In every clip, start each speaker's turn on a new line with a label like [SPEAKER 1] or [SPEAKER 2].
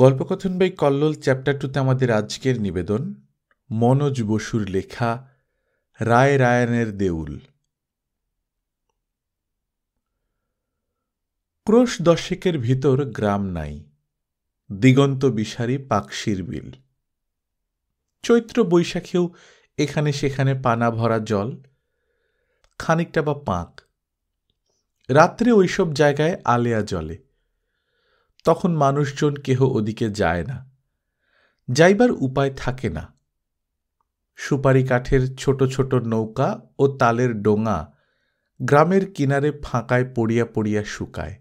[SPEAKER 1] গল্পকথন by Kallol chapter 2তে আমাদের আজকের নিবেদন মনোজ বসুর লেখা রায় রায়ানের দেউল। ক্রোশ দশেকের ভিতর গ্রাম নাই, দিগন্ত বিসারি পাকশির বিল। চৈত্র বৈশাখেও এখানে সেখানে পানা ভরা জল, খানিকটা বা পাঁক। রাত্রে ওইসব জায়গায় আলেয়া জলে। তখন মানুষজন কেহ ওদিকে যায় না, যাইবার উপায় থাকে না। সুপারি কাঠের ছোট ছোট নৌকা ও তালের ডোঙা গ্রামের কিনারে ফাঁকায় পড়িয়া পড়িয়া শুকায়।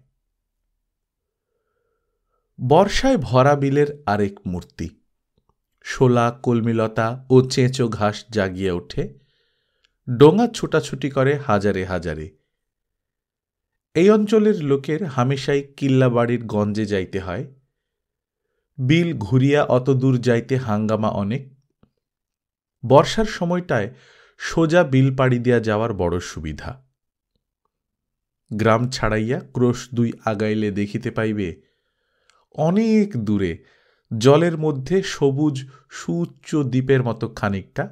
[SPEAKER 1] বর্ষায় ভরা বিলের আরেক মূর্তি। শোলা, কলমিলতা ও চেঁচো ঘাস জাগিয়া ওঠে, ডোঙা ছুটাছুটি করে হাজারে হাজারে। এই অঞ্চলের লোকের হামেশাই কিল্লাবাড়ির গঞ্জে যাইতে হয়। বিল ঘুরিয়া অত দূর যাইতে হাঙ্গামা অনেক। বর্ষার সময়টায় সোজা বিল পাড়ি দিয়া যাওয়ার বড় সুবিধা। গ্রাম ছাড়াইয়া ক্রোশ 2 আগাইলে দেখিতে পাইবে অনেক দূরে জলের মধ্যে সবুজ সুউচ্চ দ্বীপের মতো খানিকটা,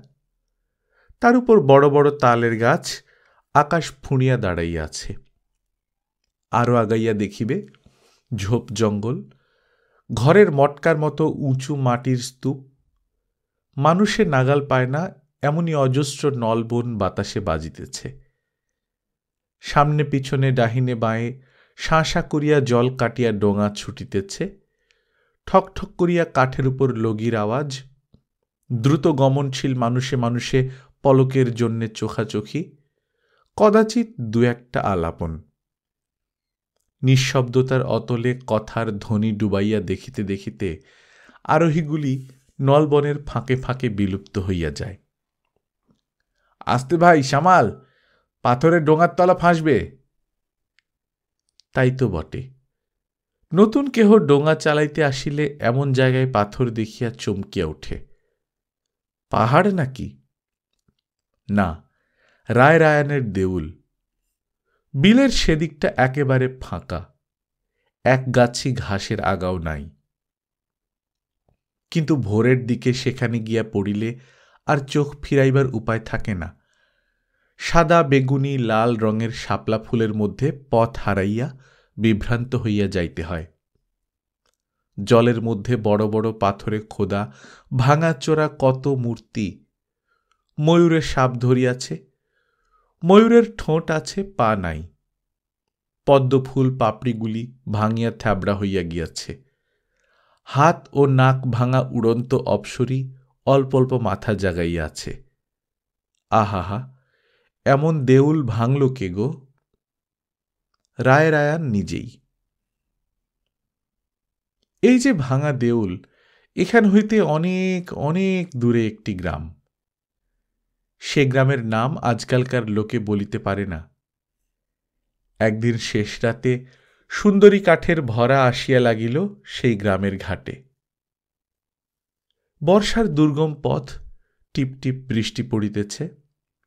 [SPEAKER 1] তার উপর বড় বড় তালের গাছ আকাশ ফুঁড়িয়া দাঁড়াইয়া আছে। আরও আগাইয়া দেখিবে ঝোপ জঙ্গল, ঘরের মটকার মতো উঁচু মাটির স্তূপ। মানুষে নাগাল পায় না এমনই অজস্র নলবন বাতাসে বাজিতেছে। সামনে পিছনে ডাহিনে বাঁয়ে শাঁসা করিয়া জল কাটিয়া ডোঙা ছুটিতেছে। ঠক ঠক করিয়া কাঠের উপর লগির আওয়াজ। দ্রুত গমনশীল মানুষে মানুষে পলকের জন্যে চোখাচোখি, কদাচিৎ 2-1টা আলাপন। নিঃশব্দতার অতলে কথার ধ্বনি ডুবাইয়া দেখিতে দেখিতে আরোহীগুলি নলবনের ফাঁকে ফাঁকে বিলুপ্ত হইয়া যায়। আস্তে ভাই, সামাল, পাথরের ডোঙার তলা ফাঁসবে। তাই তো বটে। নতুন কেহ ডোঙা চালাইতে আসিলে এমন জায়গায় পাথর দেখিয়া চমকিয়া ওঠে। পাহাড় নাকি? না, রায় রায়ানের দেউল। বিলের সেদিকটা একেবারে ফাঁকা, এক গাছি ঘাসের আগাও নাই। কিন্তু ভোরের দিকে সেখানে গিয়া পড়িলে আর চোখ ফিরাইবার উপায় থাকে না। সাদা, বেগুনি, লাল রঙের শাপলা ফুলের মধ্যে পথ হারাইয়া বিভ্রান্ত হইয়া যাইতে হয়। জলের মধ্যে বড় বড় পাথরে খোদা ভাঙাচোরা কত মূর্তি। ময়ূরের সাপ ধরিয়াছে, ময়ূরের ঠোঁট আছে, পা নাই। পদ্মফুল পাপড়িগুলি ভাঙিয়া থ্যাবড়া হইয়া গিয়াছে। হাত ও নাক ভাঙা উড়ন্ত অপ্সরী অল্প অল্প মাথা জাগাইয়া আছে। আহাহা, এমন দেউল ভাঙল কে গো? রায় রায়ান নিজেই। এই যে ভাঙা দেউল, এখান হইতে অনেক অনেক দূরে একটি গ্রাম। সে গ্রামের নাম আজকালকার লোকে বলিতে পারে না। একদিন শেষ রাতে সুন্দরী কাঠের ভরা আসিয়া লাগিল সেই গ্রামের ঘাটে। বর্ষার দুর্গম পথ, টিপ টিপ বৃষ্টি পড়িতেছে,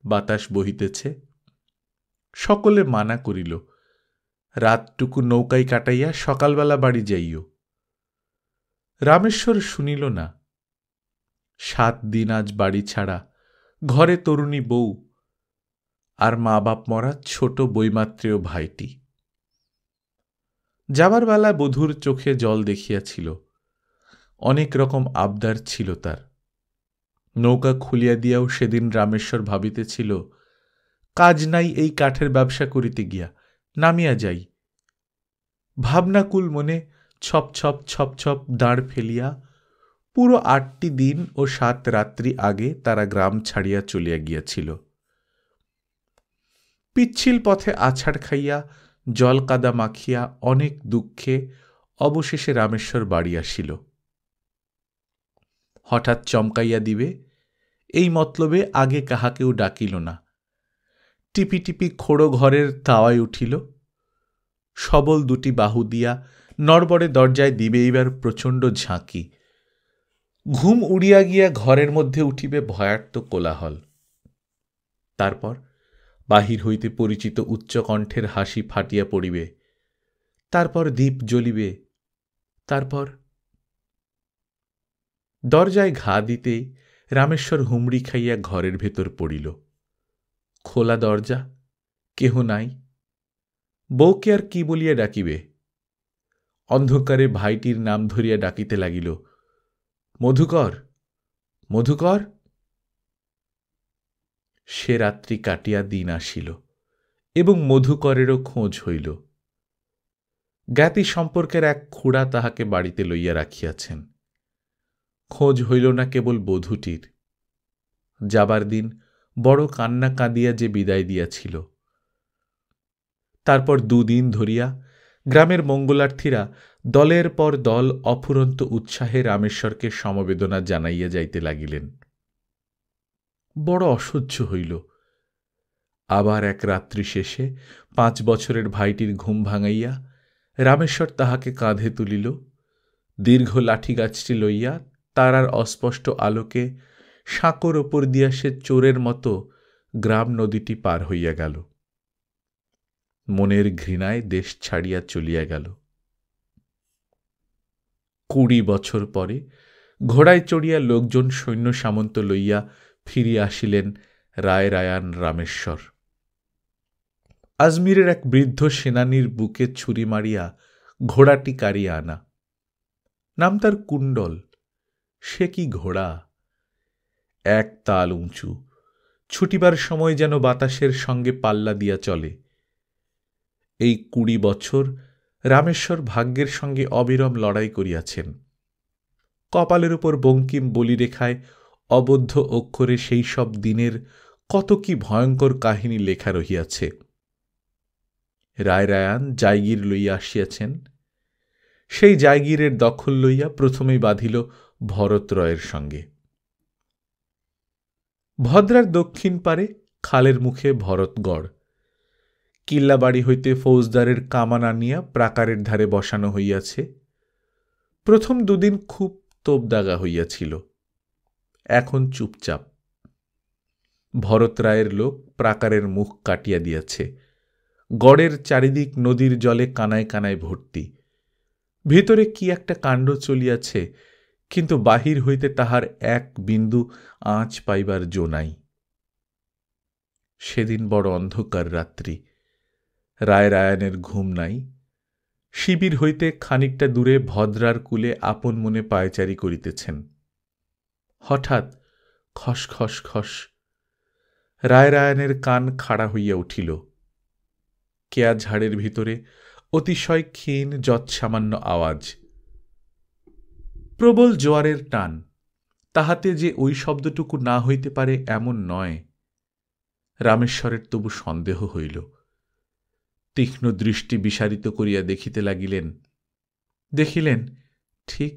[SPEAKER 1] বাতাস বহিতেছে। সকলে মানা করিল, রাতটুকু নৌকায় কাটাইয়া সকালবেলা বাড়ি যাইও। রামেশ্বর শুনিল না। 7 দিন আজ বাড়ি ছাড়া, ঘরে তরুণী বউ, আর মা বাপ মরা ছোট বৈমাত্রেয় ভাইটি। যাবার বেলা বধূর চোখে জল দেখিয়াছিল। অনেক রকম আবদার ছিল তার। নৌকা খুলিয়া দিয়াও সেদিন রামেশ্বর ভাবিতেছিল, কাজ নাই এই কাঠের ব্যবসা করিতে গিয়া, নামিয়া যাই। ভাবনাকুল মনে ছপ ছপ ছপ ছপ দাঁড় ফেলিয়া পুরো 8টি দিন ও 7 রাত্রি আগে তারা গ্রাম ছাড়িয়া চলিয়া গিয়াছিল। পিচ্ছিল পথে আছাড় খাইয়া জল কাদা মাখিয়া অনেক দুঃখে অবশেষে রামেশ্বর বাড়ি আসিল। হঠাৎ চমকাইয়া দিবে এই মতলবে আগে কাহাকেও ডাকিল না। টিপি টিপি খোড়ো ঘরের তাওয়ায় উঠিল। সবল 2টি বাহু দিয়া নড়বড়ে দরজায় দিবে এইবার প্রচণ্ড ঝাঁকি। ঘুম উড়িয়া গিয়া ঘরের মধ্যে উঠিবে ভয়ার্ত কোলাহল। তারপর বাহির হইতে পরিচিত উচ্চকণ্ঠের হাসি ফাটিয়া পড়িবে। তারপর দীপ জ্বলিবে। তারপর দরজায় ঘা দিতেই রামেশ্বর হুমড়ি খাইয়া ঘরের ভেতর পড়িল। খোলা দরজা, কেহ নাই। বউকে আর কি বলিয়া ডাকিবে? অন্ধকারে ভাইটির নাম ধরিয়া ডাকিতে লাগিল, মধুকর, মধুকর। সে রাত্রি কাটিয়া দিন আসিল এবং মধুকরেরও খোঁজ হইল। জ্ঞাতি সম্পর্কের এক খুড়া তাহাকে বাড়িতে লইয়া রাখিয়াছেন। খোঁজ হইল না কেবল বধূটির। যাবার দিন বড় কান্না কাঁদিয়া যে বিদায় দিয়াছিল। তারপর দুদিন ধরিয়া গ্রামের মঙ্গলার্থীরা দলের পর দল অফুরন্ত উৎসাহে রামেশ্বরকে সমবেদনা জানাইয়া যাইতে লাগিলেন। বড় অসহ্য হইল। আবার এক রাত্রি শেষে 5 বছরের ভাইটির ঘুম ভাঙাইয়া রামেশ্বর তাহাকে কাঁধে তুলিল। দীর্ঘ লাঠিগাছটি লইয়া তারার অস্পষ্ট আলোকে সাঁকোর ওপর দিয়া সে চোরের মতো গ্রাম নদীটি পার হইয়া গেল। মনের ঘৃণায় দেশ ছাড়িয়া চলিয়া গেল। 20 বছর পরে ঘোড়ায় চড়িয়া লোকজন সৈন্য সামন্ত লইয়া ফিরিয়া আসিলেন রায়রায়ান রামেশ্বর। আজমিরের এক বৃদ্ধ সেনানীর বুকে ছুরি মারিয়া ঘোড়াটি কাড়িয়া আনা। নাম তার কুণ্ডল। সে কি ঘোড়া! এক তাল উঁচু, ছুটিবার সময় যেন বাতাসের সঙ্গে পাল্লা দিয়া চলে। এই 20 বছর রামেশ্বর ভাগ্যের সঙ্গে অবিরাম লড়াই করিয়াছেন। কপালের উপর বঙ্কিম বলিরেখায় অবদ্ধ অক্ষরে সেই সব দিনের কত কি ভয়ঙ্কর কাহিনী লেখা রহিয়াছে। রায়রায়ান জায়গির লইয়া আসিয়াছেন। সেই জায়গিরের দখল লইয়া প্রথমেই বাঁধিল ভরত রয়ের সঙ্গে। ভদ্রার দক্ষিণ পারে খালের মুখে ভরতগড়। কিল্লাবাড়ি হইতে ফৌজদারের কামান আনিয়া প্রাকারের ধারে বসানো হইয়াছে। প্রথম 2 দিন খুব তোপদাগা হইয়াছিল, এখন চুপচাপ। ভরত রায়ের লোক প্রাকারের মুখ কাটিয়া দিয়াছে। গড়ের চারিদিক নদীর জলে কানায় কানায় ভর্তি। ভিতরে কি একটা কাণ্ড চলিয়াছে, কিন্তু বাহির হইতে তাহার এক বিন্দু আঁচ পাইবার জো নাই। সেদিন বড় অন্ধকার রাত্রি। রায়রায়ানের ঘুম নাই। শিবির হইতে খানিকটা দূরে ভদ্রার কূলে আপন মনে পায়চারি করিতেছেন। হঠাৎ খস খস খস। রায়রায়ানের কান খাড়া হইয়া উঠিল। কেয়া ঝাড়ের ভিতরে অতিশয় ক্ষীণ যৎসামান্য আওয়াজ। প্রবল জোয়ারের টান। তাহাতে যে ওই শব্দটুকু না হইতে পারে এমন নয়। রামেশ্বরের তবু সন্দেহ হইল। তীক্ষ্ণ দৃষ্টি বিসারিত করিয়া দেখিতে লাগিলেন। দেখিলেন ঠিক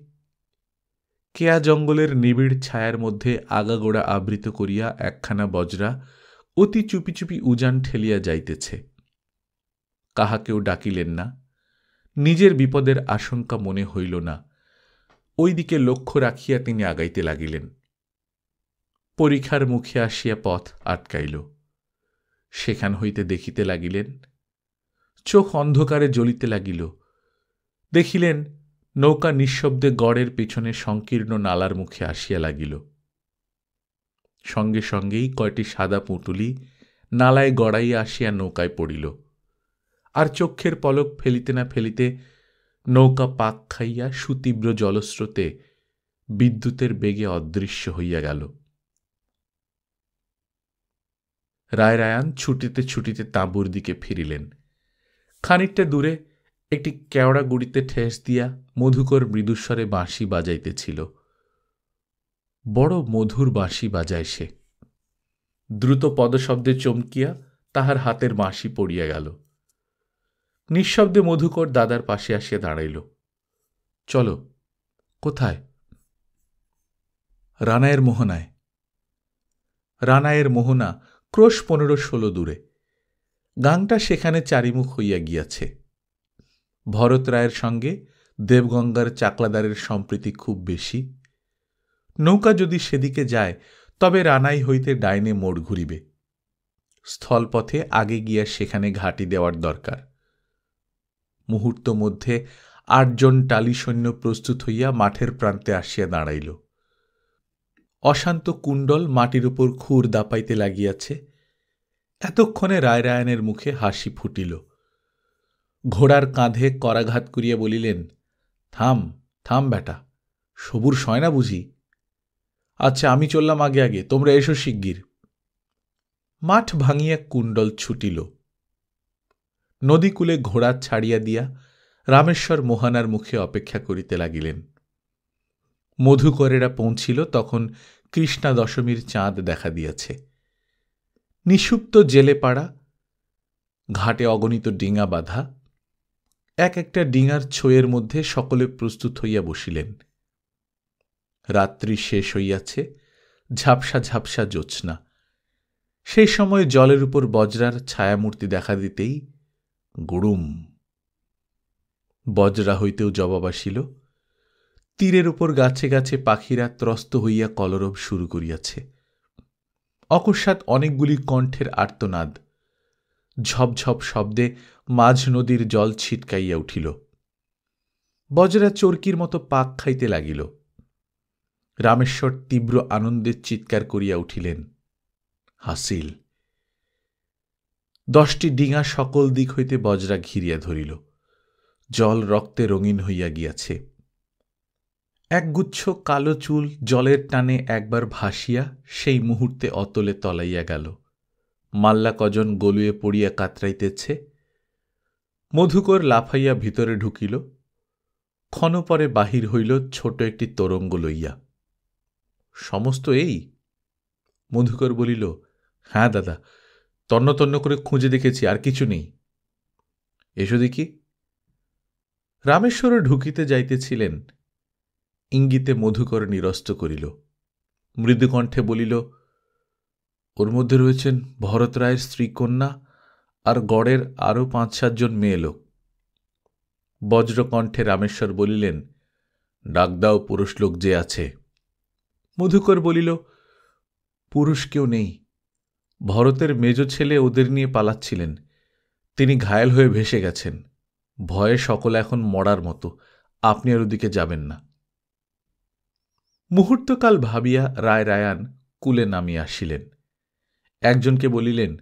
[SPEAKER 1] কেয়া জঙ্গলের নিবিড় ছায়ার মধ্যে আগাগোড়া আবৃত করিয়া একখানা বজরা অতি চুপি চুপি উজান ঠেলিয়া যাইতেছে। কাহাকেও ডাকিলেন না। নিজের বিপদের আশঙ্কা মনে হইল না। ওই দিকে লক্ষ্য রাখিয়া তিনি আগাইতে লাগিলেন। পরীক্ষার মুখে আসিয়া পথ আটকাইল। সেখান হইতে দেখিতে লাগিলেন। চোখ অন্ধকারে জ্বলিতে লাগিল। দেখিলেন নৌকা নিঃশব্দে গড়ের পিছনে সংকীর্ণ নালার মুখে আসিয়া লাগিল। সঙ্গে সঙ্গেই কয়টি সাদা পুঁটুলি নালায় গড়াইয়া আসিয়া নৌকায় পড়িল। আর চক্ষের পলক ফেলিতে না ফেলিতে নৌকা পাক খাইয়া সুতীব্র জলস্রোতে বিদ্যুতের বেগে অদৃশ্য হইয়া গেল। রায়রায়ান ছুটিতে ছুটিতে তাঁবুর দিকে ফিরিলেন। খানিকটা দূরে একটি কেওড়া গুড়িতে ঠেস দিয়া মধুকর মৃদুস্বরে বাঁশি বাজাইতেছিল। বড় মধুর বাঁশি বাজায় সে। দ্রুত পদশব্দে চমকিয়া তাহার হাতের বাঁশি পড়িয়া গেল। নিঃশব্দে মধুকর দাদার পাশে আসিয়া দাঁড়াইল। চলো। কোথায়? রানায়ের মোহনায়। রানায়ের মোহনা ক্রোশ 15-16 দূরে। গাংটা সেখানে চারিমুখ হইয়া গিয়াছে। ভরত রায়ের সঙ্গে দেবগঙ্গার চাকলাদারের সম্প্রীতি খুব বেশি। নৌকা যদি সেদিকে যায় তবে রানাই হইতে ডাইনে মোড় ঘুরিবে। স্থলপথে আগে গিয়া সেখানে ঘাঁটি দেওয়ার দরকার। মুহূর্ত মধ্যে 8 জন টালি সৈন্য প্রস্তুত হইয়া মাঠের প্রান্তে আসিয়া দাঁড়াইল। অশান্ত কুণ্ডল মাটির উপর খুর দাপাইতে লাগিয়াছে। এতক্ষণে রায়রায়ণের মুখে হাসি ফুটিল। ঘোড়ার কাঁধে করাঘাত করিয়া বলিলেন, থাম থাম বেটা, সবুর সয় না বুঝি? আচ্ছা, আমি চললাম আগে আগে, তোমরা এসো শিগগির। মাঠ ভাঙিয়া কুণ্ডল ছুটিল। নদীকূলে ঘোড়া ছাড়িয়া দিয়া রামেশ্বর মোহনার মুখে অপেক্ষা করিতে লাগিলেন। মধুকরেরা পৌঁছিল তখন কৃষ্ণা দশমীর চাঁদ দেখা দিয়াছে। নিষুপ্ত জেলেপাড়া, ঘাটে অগণিত ডিঙা বাঁধা। এক একটা ডিঙার ছোঁয়ের মধ্যে সকলে প্রস্তুত হইয়া বসিলেন। রাত্রি শেষ হইয়াছে, ঝাপসা ঝাপসা জ্যোৎস্না। সেই সময় জলের উপর বজ্রার ছায়ামূর্তি দেখা দিতেই গুড়ুম। বজ্রা হইতেও জবাব আসিল। তীরের উপর গাছে গাছে পাখিরা ত্রস্ত হইয়া কলরব শুরু করিয়াছে। অকস্মাৎ অনেকগুলি কণ্ঠের আর্তনাদ। ঝপঝপ শব্দে মাঝ নদীর জল ছিটকাইয়া উঠিল। বজ্রা চরকির মতো পাক খাইতে লাগিল। রামেশ্বর তীব্র আনন্দের চিৎকার করিয়া উঠিলেন, হাসিল। 10টি ডিঙা সকল দিক হইতে বজ্রা ঘিরিয়া ধরিল। জল রক্তে রঙিন হইয়া গিয়াছে। একগুচ্ছ কালো চুল জলের টানে একবার ভাসিয়া সেই মুহূর্তে অতলে তলাইয়া গেল। মাল্লা কজন গলুয়ে পড়িয়া কাতরাইতেছে। মধুকর লাফাইয়া ভিতরে ঢুকিল। ক্ষণপরে বাহির হইল ছোট একটি তোরঙ্গ লইয়া। সমস্ত এই? মধুকর বলিল, হ্যাঁ দাদা, তন্ন তন্ন করে খুঁজে দেখেছি, আর কিছু নেই। এসো দেখি। রামেশ্বর ঢুকিতে যাইতেছিলেন, ইঙ্গিতে মধুকর নিরস্ত করিল। মৃদুকণ্ঠে বলিল, ওর মধ্যে রয়েছেন ভরত রায়ের স্ত্রীকন্যা আর গড়ের আরও 5-7 জন মেয়ে লোক। বজ্রকণ্ঠে রামেশ্বর বলিলেন, ডাক দাও পুরুষ লোক যে আছে। মধুকর বলিল, পুরুষ কেউ নেই। ভরতের মেজ ছেলে ওদের নিয়ে পালাচ্ছিলেন, তিনি ঘায়েল হয়ে ভেসে গেছেন। ভয়ে সকলে এখন মরার মতো, আপনি আর ওদিকে যাবেন না। মুহূর্তকাল ভাবিয়া রায়রায়ান কুলে নামিয়া আসিলেন। একজনকে বলিলেন,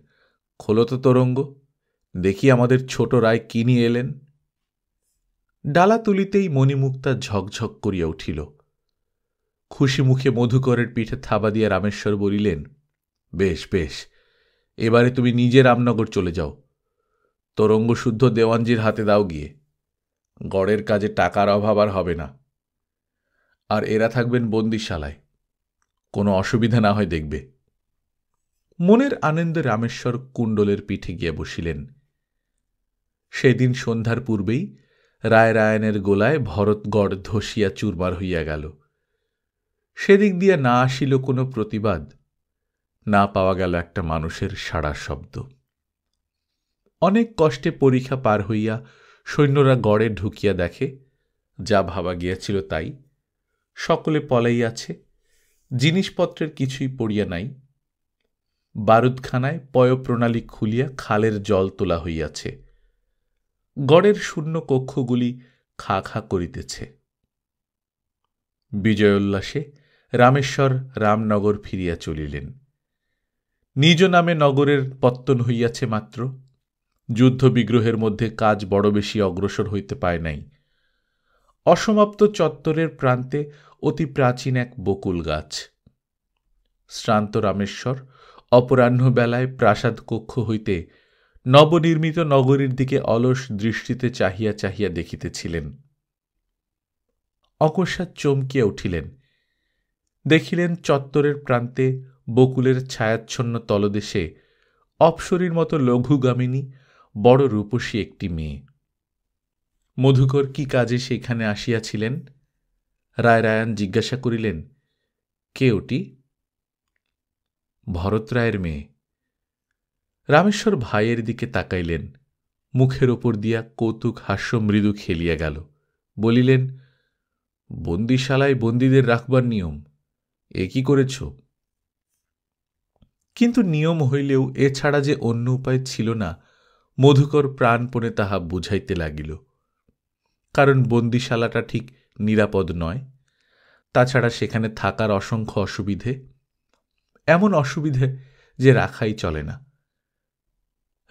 [SPEAKER 1] খোলো তো তোরঙ্গ, দেখি আমাদের ছোট রায় কি নিয়ে এলেন। ডালা তুলিতেই মণিমুক্তা ঝকঝক করিয়া উঠিল। খুশি মুখে মধুকরের পিঠে থাবা দিয়া রামেশ্বর বলিলেন, বেশ বেশ, এবারে তুমি নিজে রামনগর চলে যাও। তোরঙ্গ শুদ্ধ দেওয়ানজির হাতে দাও গিয়ে। গড়ের কাজে টাকার অভাব আর হবে না। আর এরা থাকবেন বন্দিশালায়, কোনো অসুবিধা না হয় দেখবে। মনের আনন্দে রামেশ্বর কুণ্ডলের পিঠে গিয়া বসিলেন। সেদিন সন্ধ্যার পূর্বেই রায়রায়ণের গোলায় ভরতগড় ধসিয়া চুরমার হইয়া গেল। সেদিক দিয়া না আসিল কোনো প্রতিবাদ, না পাওয়া গেল একটা মানুষের সাড়ার শব্দ। অনেক কষ্টে পরীক্ষা পার হইয়া সৈন্যরা গড়ে ঢুকিয়া দেখে, যা ভাবা গিয়াছিল তাই। সকলে পলাইয়াছে, জিনিসপত্রের কিছুই পড়িয়া নাই। বারুদখানায় পয়ঃপ্রণালী খুলিয়া খালের জল তোলা হইয়াছে। গড়ের শূন্য কক্ষগুলি খা খা করিতেছে। বিজয়োল্লাসে রামেশ্বর রামনগর ফিরিয়া চলিলেন। নিজ নামে নগরের পত্তন হইয়াছে মাত্র। যুদ্ধ বিগ্রহের মধ্যে কাজ বড় বেশি অগ্রসর হইতে পায় নাই। অসমাপ্ত চত্বরের প্রান্তে অতি প্রাচীন এক বকুল গাছ। শ্রান্ত রামেশ্বর অপরাহ্নবেলায় প্রাসাদ কক্ষ হইতে নবনির্মিত নগরীর দিকে অলস দৃষ্টিতে চাহিয়া চাহিয়া দেখিতেছিলেন। অকস্মাৎ চমকিয়া উঠিলেন। দেখিলেন চত্বরের প্রান্তে বকুলের ছায়াচ্ছন্ন তলদেশে অপ্সরীর মতো লঘুগামিনী বড় রূপসী একটি মেয়ে। মধুকর কি কাজে সেইখানে আসিয়াছিলেন? রায়রায়ণ জিজ্ঞাসা করিলেন, কে ওটি? ভরত রায়ের মেয়ে। রামেশ্বর ভাইয়ের দিকে তাকাইলেন। মুখের ওপর দিয়া কৌতুক হাস্য মৃদু খেলিয়া গেল। বলিলেন, বন্দিশালায় বন্দীদের রাখবার নিয়ম, এ কি করেছ? কিন্তু নিয়ম হইলেও এছাড়া যে অন্য উপায় ছিল না, মধুকর প্রাণপণে তাহা বুঝাইতে লাগিল। কারণ বন্দিশালাটা ঠিক নিরাপদ নয়। তাছাড়া সেখানে থাকার অসংখ্য অসুবিধে, এমন অসুবিধে যে রাখাই চলে না।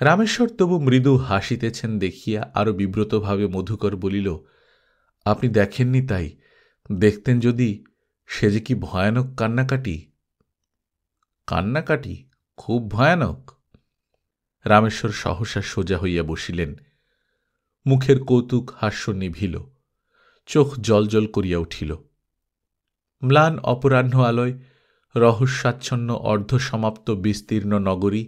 [SPEAKER 1] রামেশ্বর তবু মৃদু হাসিতেছেন দেখিয়া আরো বিব্রতভাবে মধুকর বলিল, আপনি দেখেননি তাই, দেখতেন যদি, সে যে কি ভয়ানক কান্নাকাটি। কান্নাকাটি খুব ভয়ানক? রামেশ্বর সহসা সোজা হইয়া বসিলেন। মুখের কৌতুক হাস্য নিভিল, চোখ জলজল করিয়া উঠিল। ম্লান অপরাহ্ন আলোয় রহস্যাচ্ছন্ন অর্ধসমাপ্ত বিস্তীর্ণ নগরী,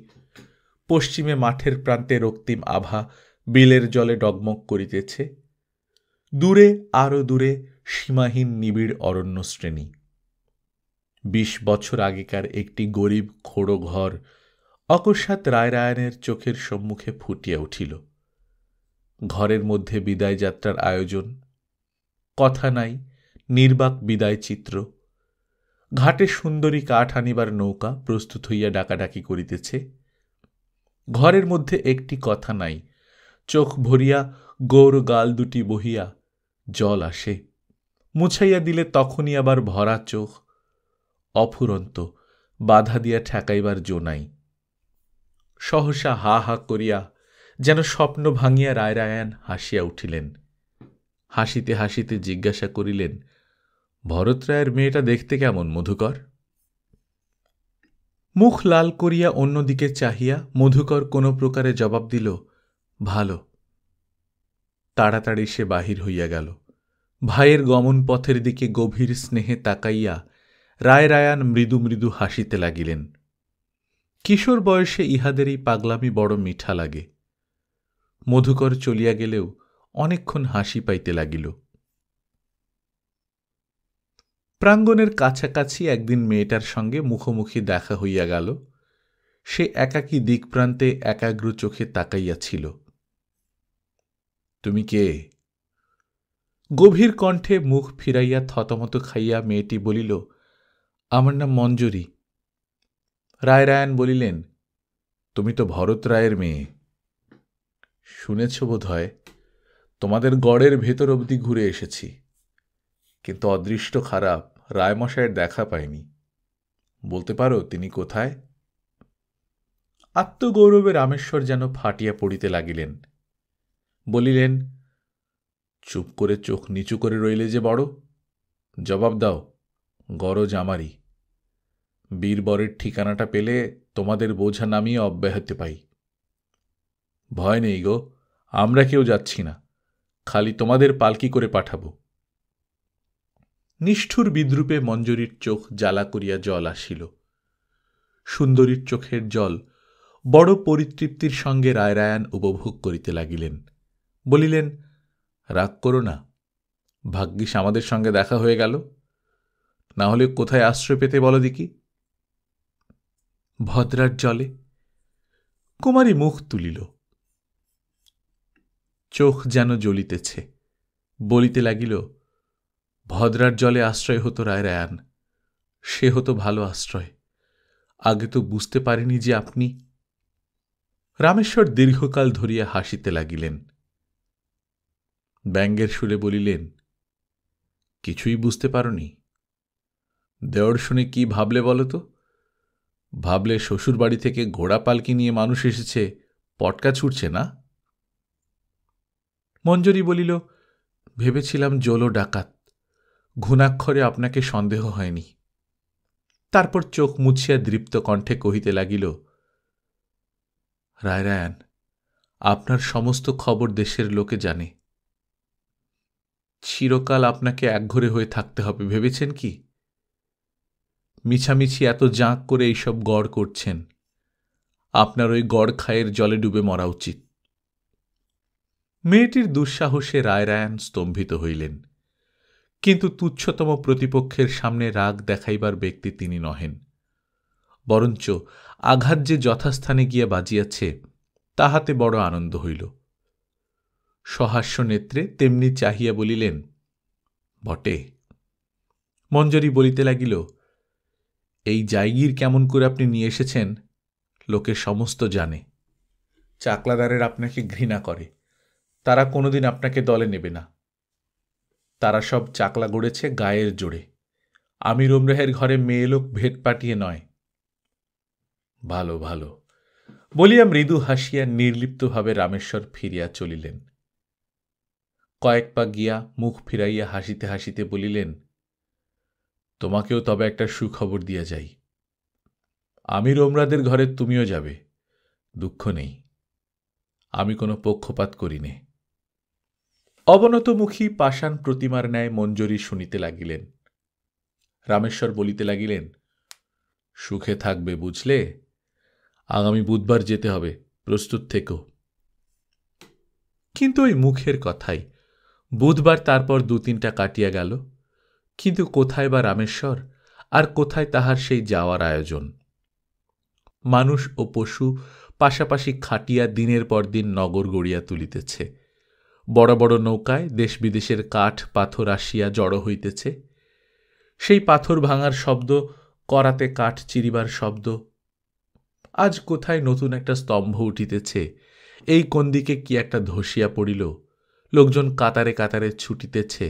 [SPEAKER 1] পশ্চিমে মাঠের প্রান্তে রক্তিম আভা বিলের জলে ডগমগ করিতেছে। দূরে আরো দূরে সীমাহীন নিবিড় অরণ্যশ্রেণী। ২০ বছর আগেকার একটি গরিব খোড়ো ঘর অকস্মাৎ রায়রায়ণের চোখের সম্মুখে ফুটিয়া উঠিল। ঘরের মধ্যে বিদায় যাত্রার আয়োজন, কথা নাই, নির্বাক বিদায় চিত্র। ঘাটে সুন্দরী কাঠ আনিবার নৌকা প্রস্তুত হইয়া ডাকাডাকি করিতেছে। ঘরের মধ্যে একটি কথা নাই, চোখ ভরিয়া গৌর গাল দুটি বহিয়া জল আসে, মুছাইয়া দিলে তখনই আবার ভরা চোখ, অফুরন্ত, বাধা দিয়া ঠেকাইবার জো নাই। সহসা হা হা করিয়া যেন স্বপ্ন ভাঙিয়া রায়রায়ণ হাসিয়া উঠিলেন। হাসিতে হাসিতে জিজ্ঞাসা করিলেন, ভরতরায়ের মেয়েটা দেখতে কেমন মধুকর? মুখ লাল করিয়া অন্যদিকে চাহিয়া মধুকর কোনো প্রকারে জবাব দিল, ভালো। তাড়াতাড়ি সে বাহির হইয়া গেল। ভাইয়ের গমন পথের দিকে গভীর স্নেহে তাকাইয়া রায়রায়ণ মৃদু মৃদু হাসিতে লাগিলেন। কিশোর বয়সে ইহাদেরই পাগলামি বড় মিঠা লাগে। মধুকর চলিয়া গেলেও অনেকক্ষণ হাসি পাইতে লাগিল। প্রাঙ্গণের কাছাকাছি একদিন মেয়েটার সঙ্গে মুখোমুখি দেখা হইয়া গেল। সে একাকী দিকপ্রান্তে একাগ্র চোখে তাকাইয়াছিল। তুমি কে? গভীর কণ্ঠে মুখ ফিরাইয়া থতমত খাইয়া মেয়েটি বলিল, আমার নাম মঞ্জরী। রায়রায়ণ বলিলেন, তুমি তো ভরত রায়ের মেয়ে। শুনেছ বোধ হয়, তোমাদের গড়ের ভেতর অবধি ঘুরে এসেছি, কিন্তু অদৃষ্ট খারাপ, রায়মশায়ের দেখা পাইনি। বলতে পারো তিনি কোথায়? আত্মগৌরবে রামেশ্বর যেন ফাটিয়া পড়িতে লাগিলেন। বলিলেন, চুপ করে চোখ নিচু করে রইলে যে বড়, জবাব দাও। গরজ আমারই। বীরবরের ঠিকানাটা পেলে তোমাদের বোঝা নামিয়ে অব্যাহতি পাই। ভয় নেই গো, আমরা কেউ যাচ্ছি না, খালি তোমাদের পালকি করে পাঠাবো। নিষ্ঠুর বিদ্রূপে মঞ্জরীর চোখ জ্বালা করিয়া জল আসিল। সুন্দরীর চোখের জল বড় পরিতৃপ্তির সঙ্গে রায়রায়ণ উপভোগ করিতে লাগিলেন। বলিলেন, রাগ করো না, ভাগ্যিস আমাদের সঙ্গে দেখা হয়ে গেল, না হলে কোথায় আশ্রয় পেতে বলো দেখি? ভদ্রার জলে। কুমারী মুখ তুলিল, চোখ যেন জ্বলিতেছে। বলিতে লাগিল, ভদ্রার জলে আশ্রয় হতো রায়রায়ণ, সে হতো ভালো আশ্রয়। আগে তো বুঝতে পারিনি যে আপনি। রামেশ্বর দীর্ঘকাল ধরিয়া হাসিতে লাগিলেন। ব্যঙ্গের সুরে বলিলেন, কিছুই বুঝতে পারোনি? দেওর শুনে কি ভাবলে বলো তো? ভাবলে শ্বশুর বাড়ি থেকে ঘোড়া পালকি নিয়ে মানুষ এসেছে, পটকা ছুটছে না? মঞ্জরী বলিল, ভেবেছিলাম জোলো ডাকাত, ঘুণাক্ষরে আপনাকে সন্দেহ হয়নি। তারপর চোখ মুছিয়া দৃপ্ত কণ্ঠে কহিতে লাগিল, রায়রায়ণ, আপনার সমস্ত খবর দেশের লোকে জানে। চিরকাল আপনাকে একঘরে হয়ে থাকতে হবে ভেবেছেন কি? মিছামিছি এত জাঁক করে এইসব গড় করছেন, আপনার ওই গড় খায়ের জলে ডুবে মরা উচিত। মেয়েটির দুঃসাহসে রায়রায়ণ স্তম্ভিত হইলেন, কিন্তু তুচ্ছতম প্রতিপক্ষের সামনে রাগ দেখাইবার ব্যক্তি তিনি নহেন। বরঞ্চ আঘাত যে যথাস্থানে গিয়া বাজিয়াছে তাহাতে বড় আনন্দ হইল। সহাস্য নেত্রে তেমনি চাহিয়া বলিলেন, বটে। মঞ্জরী বলিতে লাগিল, এই জায়গির কেমন করে আপনি নিয়ে এসেছেন লোকে সমস্ত জানে। চাকলাদারের আপনাকে ঘৃণা করে, তারা কোনোদিন আপনাকে দলে নেবে না। তারা সব চাকলা গড়েছে গায়ের জোরে, আমি রোমরাহের ঘরে মেয়ে লোক ভেট পাঠিয়ে নয়। ভালো ভালো বলিয়া মৃদু হাসিয়া নির্লিপ্তভাবে রামেশ্বর ফিরিয়া চলিলেন। কয়েক পা গিয়া মুখ ফিরাইয়া হাসিতে হাসিতে বলিলেন, তোমাকেও তবে একটা সুখবর দিয়া যাই। আমি রোমরাদের ঘরে তুমিও যাবে, দুঃখ নেই। আমি কোনো পক্ষপাত করি নে। অবনতমুখী পাষাণ প্রতিমার ন্যায় মঞ্জরী শুনিতে লাগিলেন। রামেশ্বর বলিতে লাগিলেন, সুখে থাকবে বুঝলে, আগামী বুধবার যেতে হবে, প্রস্তুত থেকো। কিন্তু ওই মুখের কথাই। বুধবার তারপর 2-3টা কাটিয়া গেল, কিন্তু কোথায় বা রামেশ্বর, আর কোথায় তাহার সেই যাওয়ার আয়োজন? মানুষ ও পশু পাশাপাশি খাটিয়া দিনের পর দিন নগর গড়িয়া তুলিতেছে। বড় বড় নৌকায় দেশ বিদেশের কাঠ পাথর আসিয়া জড়ো হইতেছে। সেই পাথর ভাঙার শব্দ, করাতে কাঠ চিরিবার শব্দ। আজ কোথায় নতুন একটা স্তম্ভ উঠিতেছে, এই কোন দিকে কি একটা ধসিয়া পড়িল, লোকজন কাতারে কাতারে ছুটিতেছে,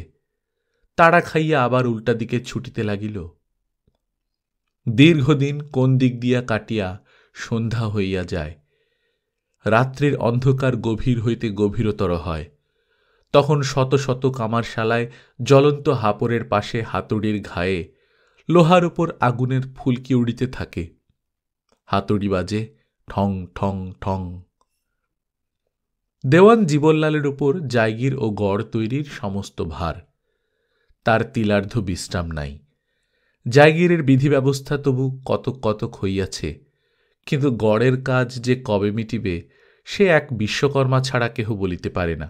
[SPEAKER 1] তাড়া খাইয়া আবার উল্টা দিকে ছুটিতে লাগিল। দীর্ঘদিন কোন দিক দিয়া কাটিয়া সন্ধ্যা হইয়া যায়। রাত্রির অন্ধকার গভীর হইতে গভীরতর হয়। তখন শত শত কামারশালায় জ্বলন্ত হাপড়ের পাশে হাতুড়ির ঘায়ে লোহার উপর আগুনের ফুলকি উড়িতে থাকে। হাতুড়ি বাজে ঠং ঠং ঠং। দেওয়ান জীবনলালের উপর জায়গির ও গড় তৈরির সমস্ত ভার। তার তিলার্ধ বিশ্রাম নাই। জায়গিরের বিধি ব্যবস্থা তবু কতক কতক হইয়াছে, কিন্তু গড়ের কাজ যে কবে মিটিবে সে এক বিশ্বকর্মা ছাড়া কেহ বলিতে পারে না।